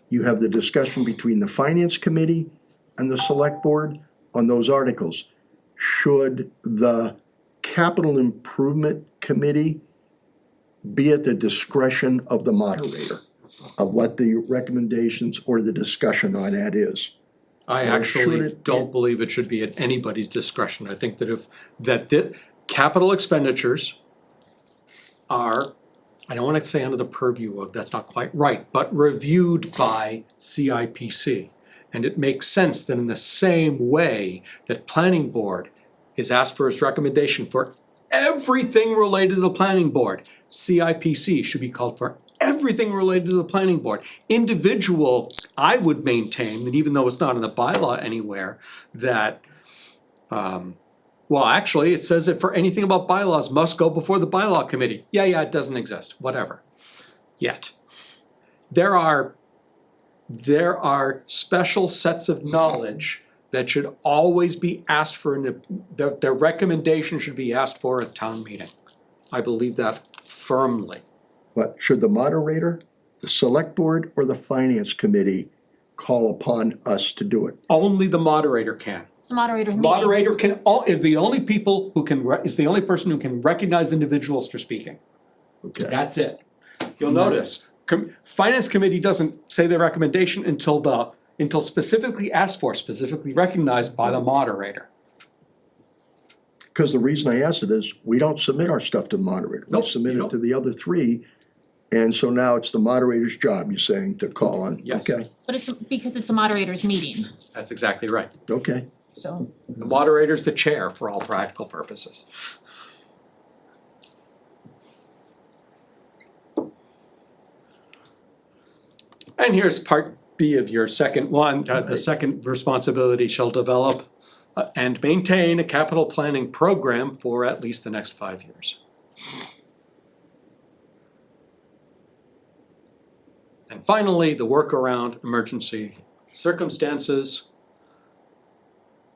you have the discussion between the finance committee and the select board on those articles? Should the capital improvement committee be at the discretion of the moderator? of what the recommendations or the discussion on that is. I Or should actually it- don't believe it should be at anybody's discretion. I think that the capital expenditures are, I don't wanna say under the purview of, that's not quite right, but reviewed by CIPC. And it makes sense that in the same way that planning board is asked for its recommendation for everything related to the planning board, CIPC should be called for everything related to the planning board. Individual, I would maintain that even though it's not in the bylaw anywhere, that, well, actually, it says that for anything about bylaws must go before the bylaw committee. Yeah, it doesn't exist, whatever. Yet. There are special sets of knowledge that should always be asked for, their recommendation should be asked for at town meeting. I believe that firmly. But should the moderator, the select board, or the finance committee call upon us to do it? Only the moderator can. It's a moderator's meeting. Moderator is the only is the only person who can recognize individuals for speaking. Okay, That's it. You'll notice, finance committee doesn't say their recommendation until specifically asked for, specifically recognized by the moderator. because the reason I asked it is, we don't submit our stuff to the moderator. We Nope, submit you it don't. to the other three, and so now it's the moderator's job, you're saying, to call on? Yes. Okay, But it's because it's a moderator's meeting, That's exactly right. okay. so. The moderator's the chair for all practical purposes. And here's part B of your second one, the second responsibility shall develop and maintain a capital planning program for at least the next 5 years. And finally, the work around emergency circumstances.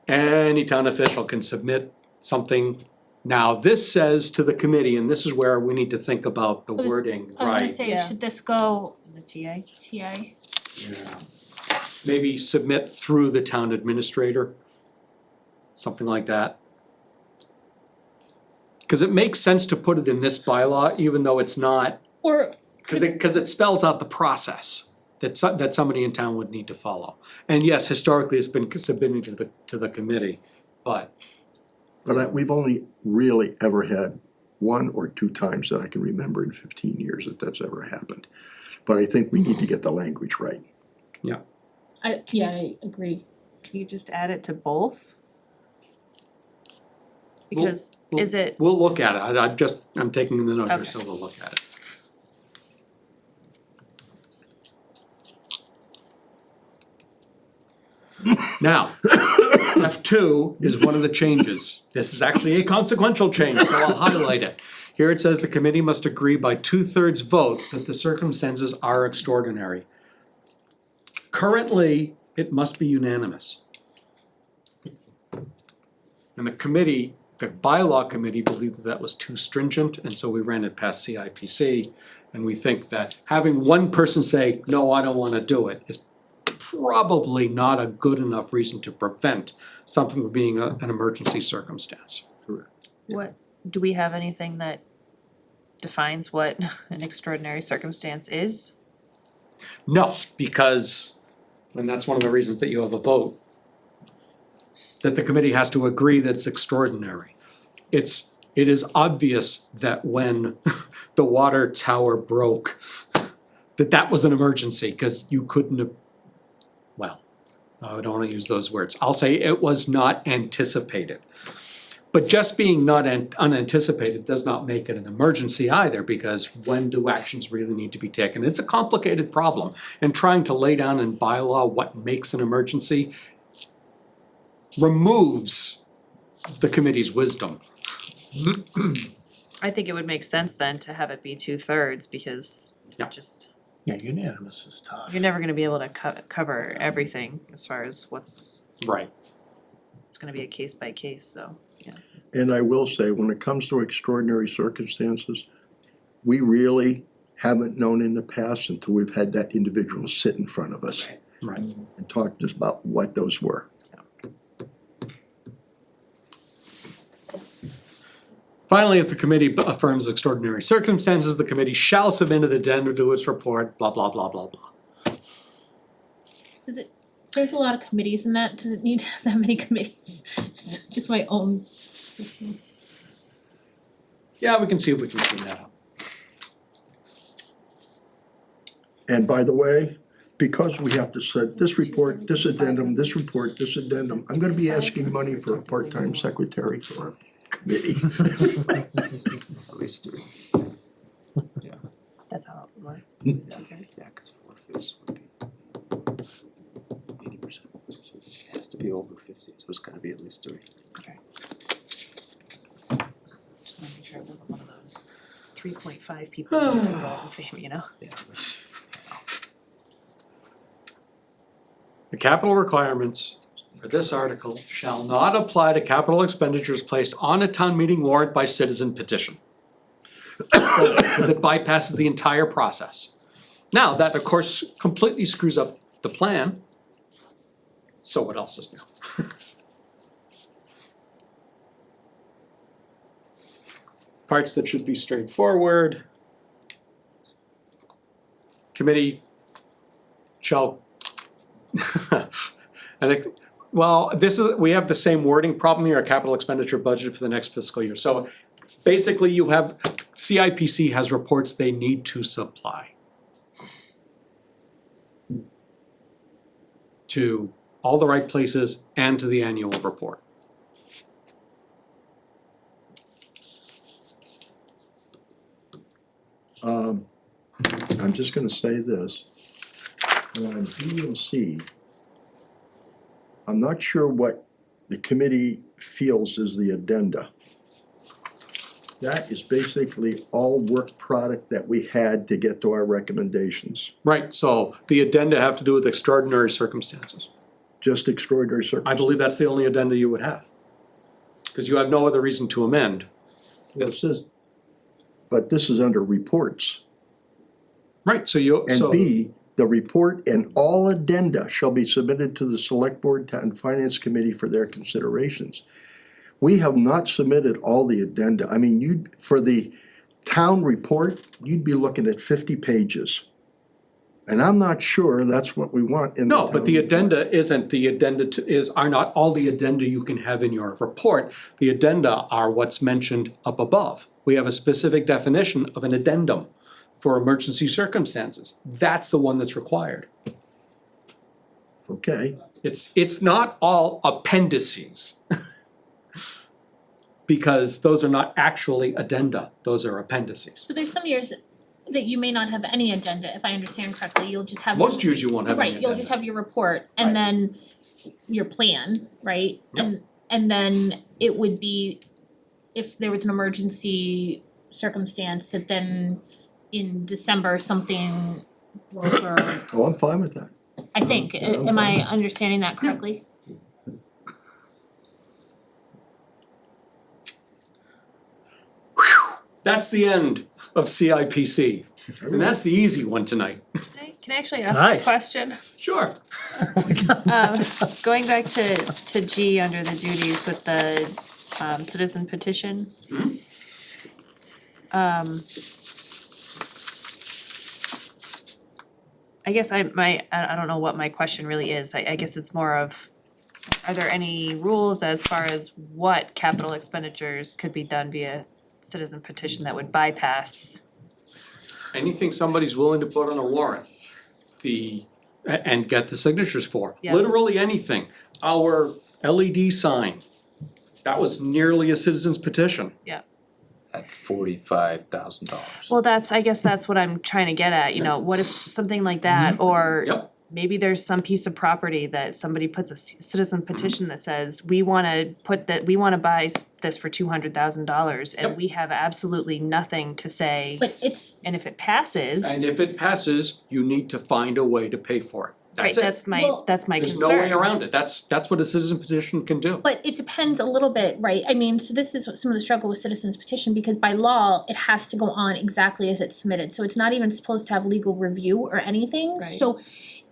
Any town official can submit something. Now, this says to the committee, and this is where we need to think about the I was- wording, I was gonna right? say, Yeah. should this go The TA? TA? Maybe submit through the town administrator, something like that. Cause it makes sense to put it in this bylaw, even though it's not, Or, cause it spells out the process that somebody in town would need to follow. And yes, historically, it's been submitted to the committee, but But we've only really ever had one or two times that I can remember in 15 years that that's ever happened. But I think we need to get the language right. I agree. Can you just add it to both? Because We'll- is it, we'll look at it. I'm taking the note here, Okay. so we'll look at it. Now, F2 is one of the changes. This is actually a consequential change, so I'll highlight it. Here it says the committee must agree by 2/3 vote that the circumstances are extraordinary. Currently, it must be unanimous. And the committee, the bylaw committee believed that that was too stringent, and so we ran it past CIPC. And we think that having one person say, no, I don't wanna do it, is probably not a good enough reason to prevent something from being an emergency circumstance. what, do we have anything that defines what an extraordinary circumstance is? No, because, and that's one of the reasons that you have a vote, that the committee has to agree that it's extraordinary. It is obvious that when the water tower broke, that was an emergency, cause you couldn't have, well, I don't wanna use those words. I'll say it was not anticipated. But just being not unanticipated does not make it an emergency either, because when do actions really need to be taken? It's a complicated problem, and trying to lay down in bylaw what makes an emergency removes the committee's wisdom. I think it would make sense then to have it be 2/3 because Yeah. just, Yeah, unanimous is tough. you're never gonna be able to cover everything as far as Right. it's gonna be a case by case, so, yeah. And I will say, when it comes to extraordinary circumstances, we really haven't known in the past until we've had that individual sit in front of us Right. and talk to us about what those were. Finally, if the committee affirms extraordinary circumstances, the committee shall submit an addendum to its report, blah, blah, blah, blah, blah. Does it, there's a lot of committees in that, does it need to have that many committees? It's just my own. Yeah, we can see if we can clean that up. And by the way, because we have to set this report, this addendum, this report, this addendum, I'm gonna be asking money for a part-time secretary for our committee. At least 3. That's how it works. Yeah, 'cause 4/5 would be 80%. So it has to be over 50, so it's gotta be at least 3. Just wanna make sure it wasn't one of those 3.5 people who need to vote in favor, you know? Yeah. The capital requirements for this article shall not apply to capital expenditures placed on a town meeting warrant by citizen petition. Because it bypasses the entire process. Now, that of course completely screws up the plan. So what else is new? Parts that should be straightforward. Committee shall and it, well, this is, we have the same wording problem here, a capital expenditure budget for the next fiscal year. So basically you have, CIPC has reports they need to supply to all the right places and to the annual report. I'm just gonna say this. On B and C, I'm not sure what the committee feels is the addenda. That is basically all work product that we had to get to our recommendations, Right, so the addenda have to do with extraordinary circumstances. just extraordinary I circumstances. believe that's the only addenda you would have. Cause you have no other reason to amend. This is, but this is under reports. Right, so you, And so. B, the report and all addenda shall be submitted to the select board and finance committee for their considerations. We have not submitted all the addenda. I mean, you'd, for the town report, you'd be looking at 50 pages. And I'm not sure that's what we want in the No, town but the report. addenda isn't, the addenda are not all the addenda you can have in your report. The addenda are what's mentioned up above. We have a specific definition of an addendum for emergency circumstances. That's the one that's required. Okay, It's not all appendices. Because those are not actually addenda, those are appendices. So there's some years that you may not have any addenda, if I understand correctly, you'll just have. Most years you won't have any Right, you'll just addenda. have your report and then your plan, right? Yep. And then it would be, if there was an emergency circumstance, that then in December something broke or, oh, I'm fine with that. I think, am I understanding that correctly? That's the end of CIPC. And that's the easy one tonight. Can I actually ask Nice. a question? Sure. Going back to G under the duties with the citizen petition. I guess I don't know what my question really is. I guess it's more of, are there any rules as far as what capital expenditures could be done via citizen petition that would bypass? Anything somebody's willing to put on a warrant, and get the signatures for, Yeah. literally anything. Our LED sign, that was nearly a citizen's petition. At $45,000. Well, I guess that's what I'm trying to get at, you know, what if something like that, or Yep. maybe there's some piece of property that somebody puts a citizen petition that says, we wanna buy this for $200,000 and Yep. we have absolutely nothing to say, But it's, and if it passes, And if it passes, you need to find a way to pay for it. right, That's it. that's my There's concern. no way around it. That's what a citizen petition can do. but it depends a little bit, right? I mean, so this is some of the struggle with citizens petition, because by law, it has to go on exactly as it's submitted. So it's not even supposed to have legal review or anything. Right. So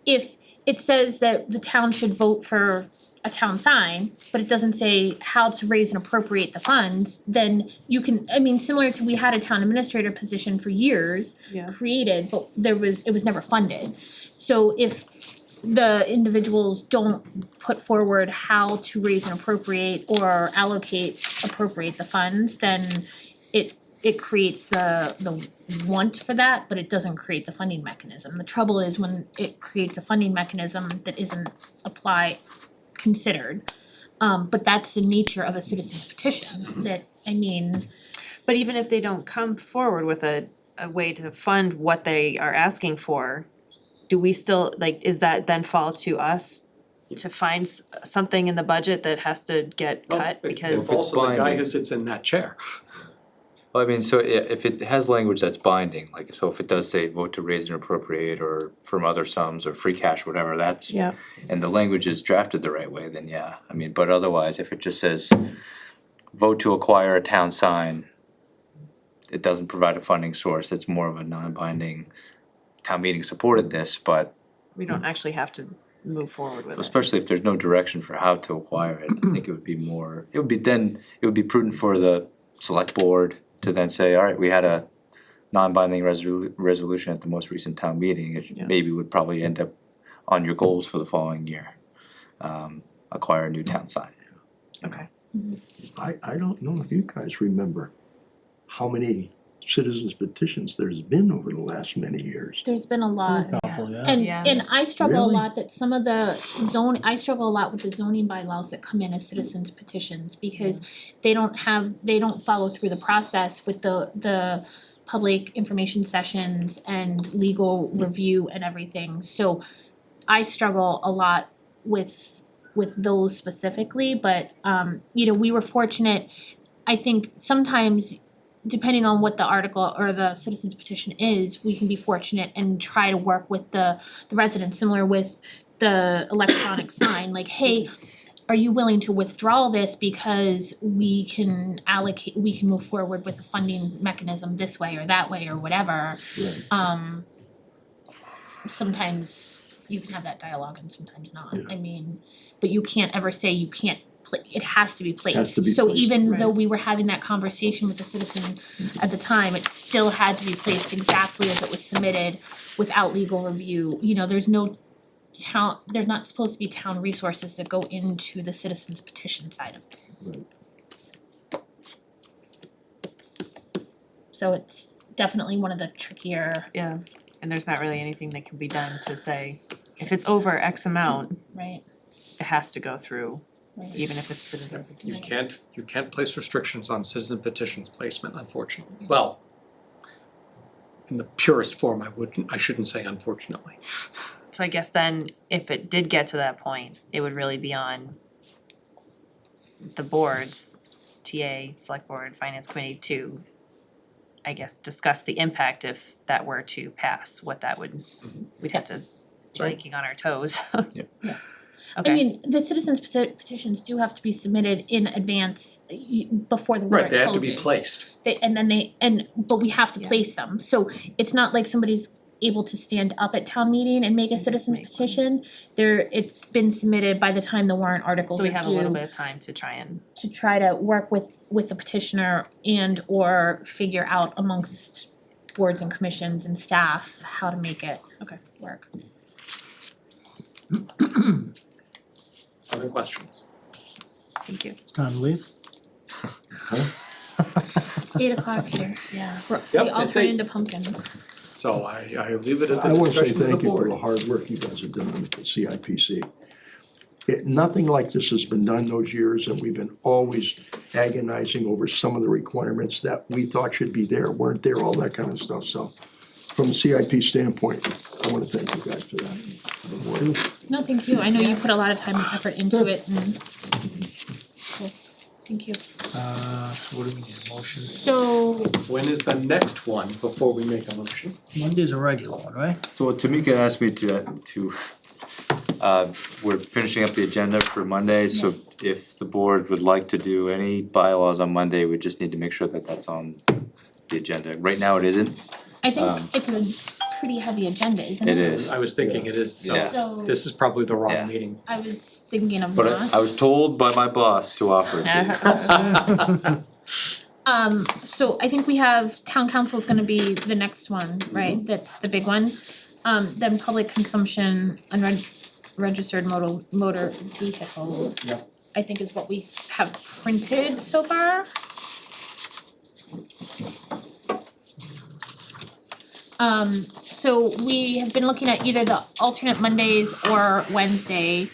if it says that the town should vote for a town sign, but it doesn't say how to raise and appropriate the funds, then you can, I mean, similar to, we had a town administrator position for years Yeah. created, but it was never funded. So if the individuals don't put forward how to raise and appropriate or appropriate the funds, then it creates the want for that, but it doesn't create the funding mechanism. The trouble is when it creates a funding mechanism that isn't considered. But that's the nature of a citizen's petition, that, I mean, But even if they don't come forward with a way to fund what they are asking for, do we still, like, is that then fall to us to find something in the budget that has to get cut because? Also the guy binding. who sits in that chair. Well, I mean, so if it has language that's binding, like, so if it does say vote to raise and appropriate or from other sums or free cash, whatever, that's. Yeah. And the language is drafted the right way, then yeah, I mean, but otherwise, if it just says vote to acquire a town sign, it doesn't provide a funding source, it's more of a non-binding, town meeting supported this, but We don't actually have to move forward with it. especially if there's no direction for how to acquire it, I think it would be more, it would be prudent for the select board to then say, all right, we had a non-binding resolution at the most recent town meeting, it Yeah. maybe would probably end up on your goals for the following year. Acquire a new town sign. Okay. I don't know if you guys remember how many citizens petitions there's been over the last many years. there's been a lot. Couple, yeah. And Yeah. and I struggle a Really? lot that some of the I struggle a lot with the zoning bylaws that come in as citizens petitions because they don't follow through the process with the public information sessions and legal review and everything. So I struggle a lot with those specifically, but we were fortunate. I think sometimes depending on what the article or the citizens petition is, we can be fortunate and try to work with the residents, similar with the electronic sign, like, hey, are you willing to withdraw this because we can move forward with a funding mechanism this way or that way or whatever. Right. Sometimes you can have that dialogue and sometimes not, Yeah. I mean, but you can't ever say you can't it has to be placed. Has to be So placed, even right. though we were having that conversation with the citizen at the time, it still had to be placed exactly as it was submitted without legal review. There's no there's not supposed to be town resources that go into the citizen's petition side of things. Right. So it's definitely one of the trickier, Yeah, and there's not really anything that can be done to say, if it's over X amount, right? it has to go through, Right. even if it's citizen You petition. can't place restrictions on citizen petitions placement, unfortunately. Well, in the purest form, I shouldn't say unfortunately. So I guess then, if it did get to that point, it would really be on the boards, TA, select board, finance committee to, I guess, discuss the impact if that were to pass, what that would, we'd have to be right. thinking on our toes. Yep. Yeah. Okay. I mean, the citizens petitions do have to be submitted in advance before the warrant Right, they have to be closes. placed. But we have to Yeah. place them, so it's not like somebody's able to stand up at town meeting and make a citizen's Make one. petition. It's been submitted by the time the warrant articles So are we have a little due bit of time to try and, to try to work with the petitioner and or figure out amongst boards and commissions and staff how to make it work. Other questions? thank you. It's time to leave. It's 8:00 here, yeah, we Yep, all it's turn 8. into pumpkins. So I leave it at I the wanna say discretion of the thank you for board. the hard work you guys have done with the CIPC. Nothing like this has been done those years, and we've been always agonizing over some of the requirements that we thought should be there, weren't there, all that kind of stuff, so. From a CIP standpoint, I wanna thank you guys for that, for the work. No, thank you, I know you put a lot of time and effort into it and cool, thank you. So what do we need, a motion? So, When is the next one before we make a motion? Monday's a regular one, right? So Tamika asked me we're finishing up the agenda for Monday, so if the board would like to do any bylaws on Monday, we just need to make sure that that's on the agenda. Right now it isn't. I think it's a pretty heavy agenda, isn't it? It is. I was thinking it is, so Yeah. So this is probably the Yeah. wrong meeting. I was thinking of But that. I was told by my boss to offer it to you. So I think we have town council is gonna be the next one, right? That's the big one. Then public consumption, unregistered motor vehicles. Yep. I think is what we have printed so far. So we have been looking at either the alternate Mondays or Wednesday.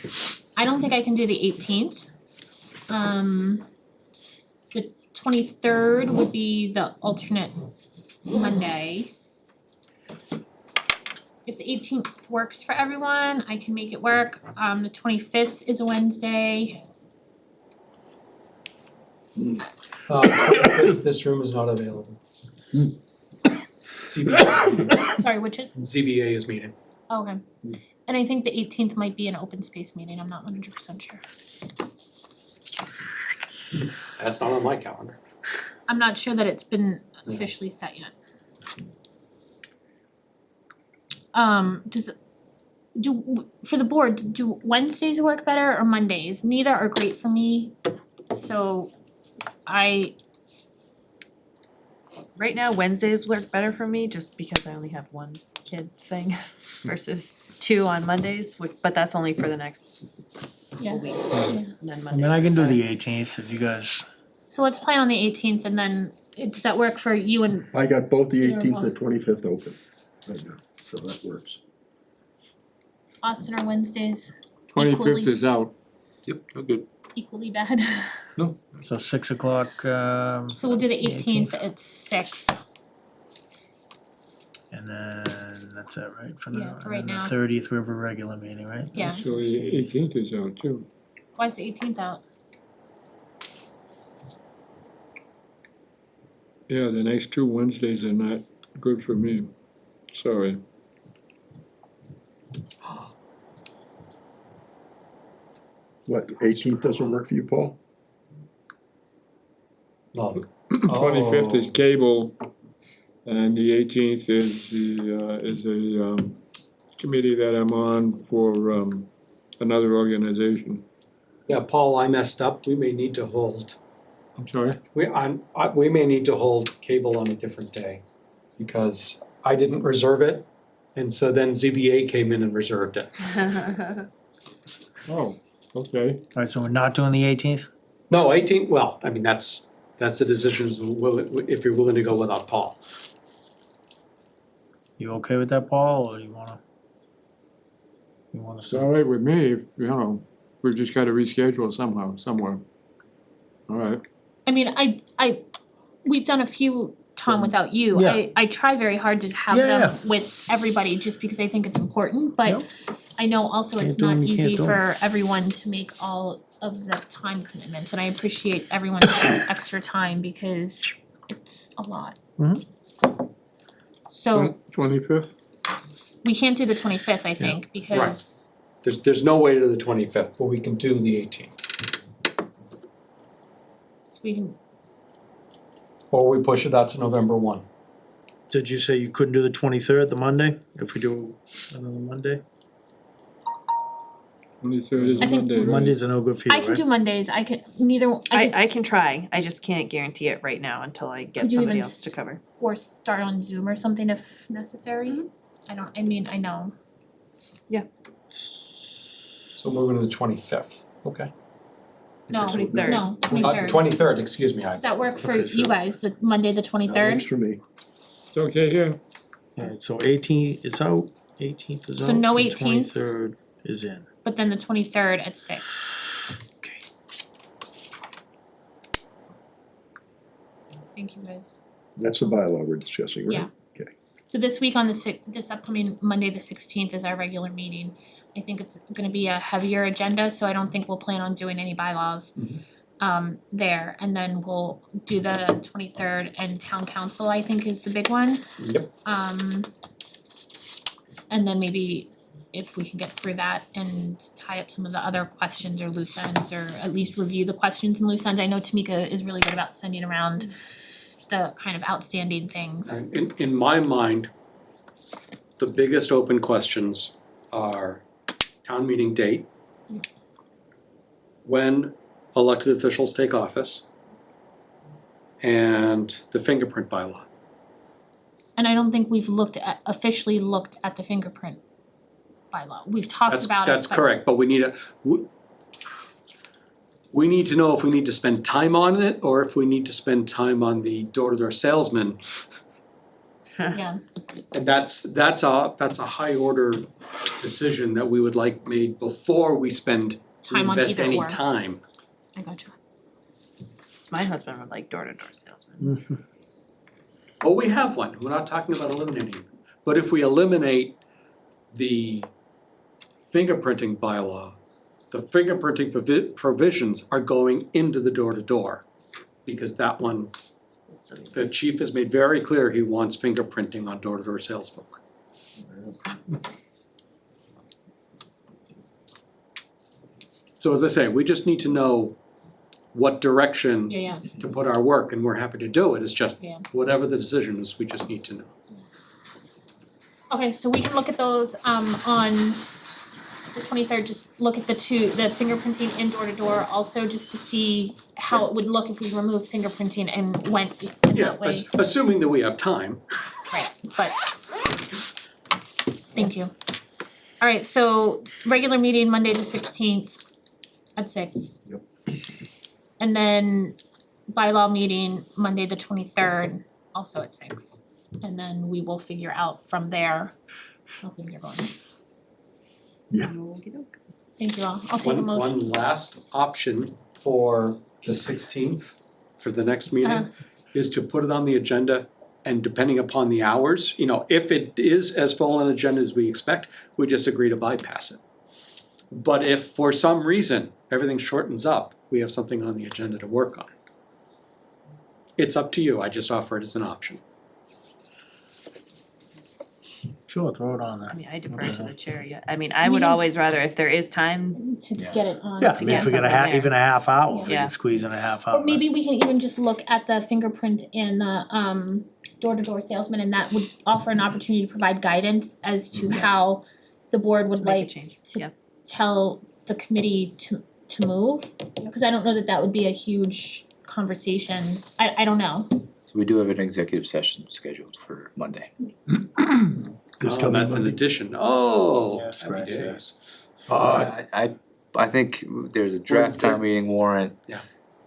I don't think I can do the 18th. The 23rd would be the alternate Monday. If the 18th works for everyone, I can make it work. The 25th is a Wednesday. This room is not available. ZBA, Sorry, which is? ZBA is meeting. Oh, okay. And I think the 18th might be an open space meeting, I'm not 100% sure. That's not on my calendar. I'm not sure that it's been officially set yet. For the board, do Wednesdays work better or Mondays? Neither are great for me, so Right now, Wednesdays work better for me, just because I only have one kid thing versus two on Mondays, but that's only for the next yeah. couple weeks, and then I Mondays. mean, I can do are the fine. 18th if you guys, So let's plan on the 18th and then, does that work for you and, I got both the Either 18th one. and 25th open right now, so that works. Austin, are Wednesdays 25th is out. Yep, oh, good. equally bad? so 6 o'clock, So we'll do the 18th 18th. at 6. and then that's it, right, for now? Yeah, for right And then now. the 30th, we have a regular meeting, right? Yeah. Actually, 18th is out too. Why is the 18th out? Yeah, the next two Wednesdays are not good for me. Sorry. What, 18th doesn't work for you, Paul? No. 25th is cable, and the 18th is a committee that I'm on for another organization. Yeah, Paul, I messed up. We may need to hold. I'm sorry? We may need to hold cable on a different day because I didn't reserve it. And so then ZBA came in and reserved it. Oh, okay. Alright, so we're not doing the 18th? No, 18, well, I mean, that's the decision, if you're willing to go without Paul. You okay with that, Paul, or you wanna It's all right with me, if, you know, we've just gotta reschedule somehow, somewhere. All right. I mean, we've done a few, Tom, without you. Yeah. I try very hard to have Yeah, them with everybody just because I think it's important, but I know also Can't it's do not 'em, you can't easy do 'em. for everyone to make all of the time commitments, and I appreciate everyone's extra time because it's a lot. Mhm. So 25th? we can't do the 25th, I think, because There's no way to the 25th, but we can do the 18th. we can, Or we push it out to November 1. Did you say you couldn't do the 23rd, the Monday, if we do another Monday? 23rd is I think Monday, right? Mondays are no good for you, I right? can do Mondays, I can, neither, I can try, I just can't guarantee it right now until I get Could you somebody even else to cover. or start on Zoom or something if necessary. Mm-hmm. I know. So moving to the 25th, okay. No, 23rd. no, 23rd. 23rd, excuse me, Does that work for Okay, so- you guys, the Monday, the That 23rd? works for me. It's okay here. Alright, so 18th is out, 18th is out, So no and 18th? 23rd is in. But then the 23rd at 6. Okay. Thank you guys. That's the bylaw we're discussing, right? Yeah. So this week on this upcoming Monday, the 16th is our regular meeting. I think it's gonna be a heavier agenda, so I don't think we'll plan on doing any bylaws there. And then we'll do the 23rd, and town council, I think, is the big one. Yep. And then maybe if we can get through that and tie up some of the other questions or loose ends, or at least review the questions and loose ends. I know Tamika is really good about sending around the kind of outstanding things. In my mind, the biggest open questions are town meeting date, when elected officials take office, and the fingerprint bylaw. And I don't think we've officially looked at the fingerprint bylaw. We've talked about it, That's but- correct, but we need to know if we need to spend time on it, or if we need to spend time on the door-to-door salesman. Yeah, And that's a high order decision that we would like made before we Time on invest either any or. time. I gotcha. My husband would like door-to-door salesman. Well, we have one, we're not talking about eliminating, but if we eliminate the fingerprinting bylaw, the fingerprinting provisions are going into the door-to-door. Because that one, the chief has made very clear he wants fingerprinting on door-to-door sales folk. So as I say, we just need to know what direction Yeah. to put our work, and we're happy to do it, it's just Yeah. whatever the decision is, we just need to know. Okay, so we can look at those on the 23rd, just look at the fingerprinting and door to door, also just to see how it would look if we removed fingerprinting and went in Yeah, that way. assuming that we have time. Right, but thank you. Alright, so regular meeting Monday the 16th at 6. Yep. And then bylaw meeting Monday the 23rd, also at 6. And then we will figure out from there how things are going. Yeah. Okey-doke. Thank you all. I'll take a motion. One last option for the 16th, for the next meeting, is to put it on the agenda, and depending upon the hours, if it is as full an agenda as we expect, we just agree to bypass it. But if for some reason everything shortens up, we have something on the agenda to work on. It's up to you, I just offer it as an option. Sure, throw it on I there. mean, I defer to the chair, yeah. I mean, I would always rather, if there is time, To get it on. Yeah, to I mean, get if we get something there. even a half hour, if we Yeah. can squeeze in a half hour. Or maybe we can even just look at the fingerprint in the door-to-door salesman, and that would offer an opportunity to provide guidance as to how the board would make a like change, to yeah. tell the committee to move. Cause I don't know that would be a huge conversation, I don't know. So we do have an executive session scheduled for Monday. This Oh, coming that's an Monday. addition, Yeah, happy scratch that. days. I think there's a draft town meeting warrant. Yeah.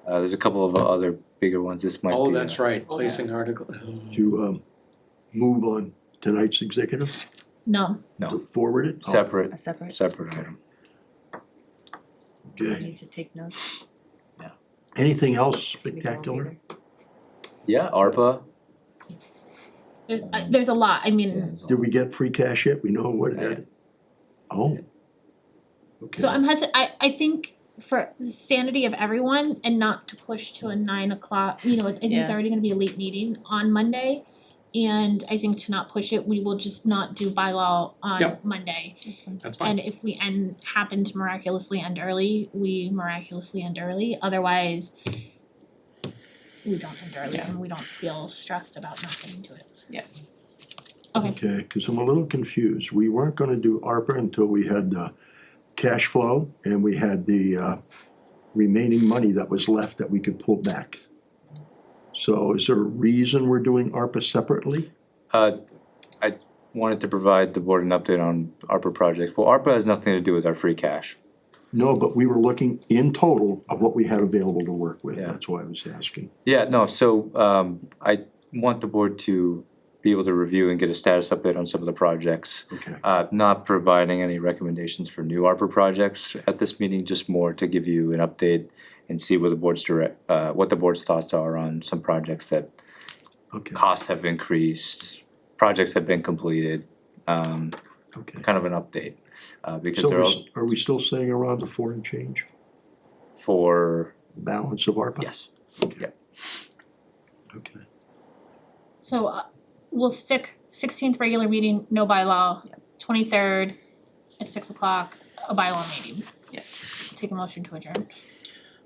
There's a couple of other bigger ones, this might be. Oh, that's right, placing article. To move on tonight's executive, No, to forward it? Separate, A separate, separate item. I Okay, need to take notes. anything else We don't spectacular? either. Yeah, ARPA. there's a lot, I mean, Did we get free cash yet? We know what it. Oh. Okay. so I think for the sanity of everyone and not to push to a 9 o'clock, I think it's Yeah. already gonna be a late meeting on Monday. And I think to not push it, we will just not do bylaw on Yep. Monday. That's fine. That's fine. And if we happen to miraculously end early, we miraculously end early, otherwise we don't end early and we don't feel stressed about not getting to it. Yeah. Okay, Okay, cause I'm a little confused. We weren't gonna do ARPA until we had the cash flow and we had the remaining money that was left that we could pull back. So is there a reason we're doing ARPA separately? I wanted to provide the board an update on ARPA projects. Well, ARPA has nothing to do with our free cash. No, but we were looking in total of what we had available to work with. Yeah. That's why I was asking. Yeah, no, so I want the board to be able to review and get a status update on some of the projects. Okay. Not providing any recommendations for new ARPA projects at this meeting, just more to give you an update and see what the board's thoughts are on some projects that Okay, costs have increased, projects have been completed, kind okay. of an update. Because So they're all are we still saying around the 4 and change, for, the balance of ARPA? yes, Okay. so we'll stick 16th regular meeting, no bylaw, 23rd at 6 o'clock, a bylaw meeting. Yeah. Take a motion to adjourn.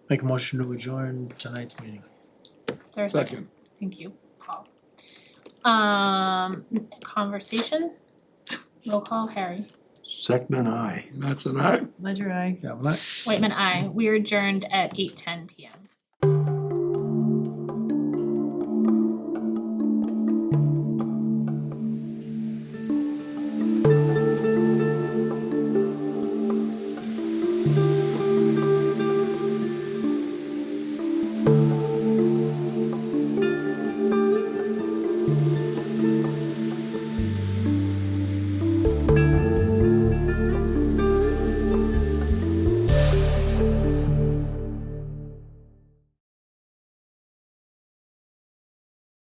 Make a motion to adjourn tonight's meeting. Is there a second? Thank you, Paul. Conversation? Roll call, Harry. Second, aye. That's an aye. Ledger I. Yeah, well, Whitman, aye. We are adjourned at 8:10 PM.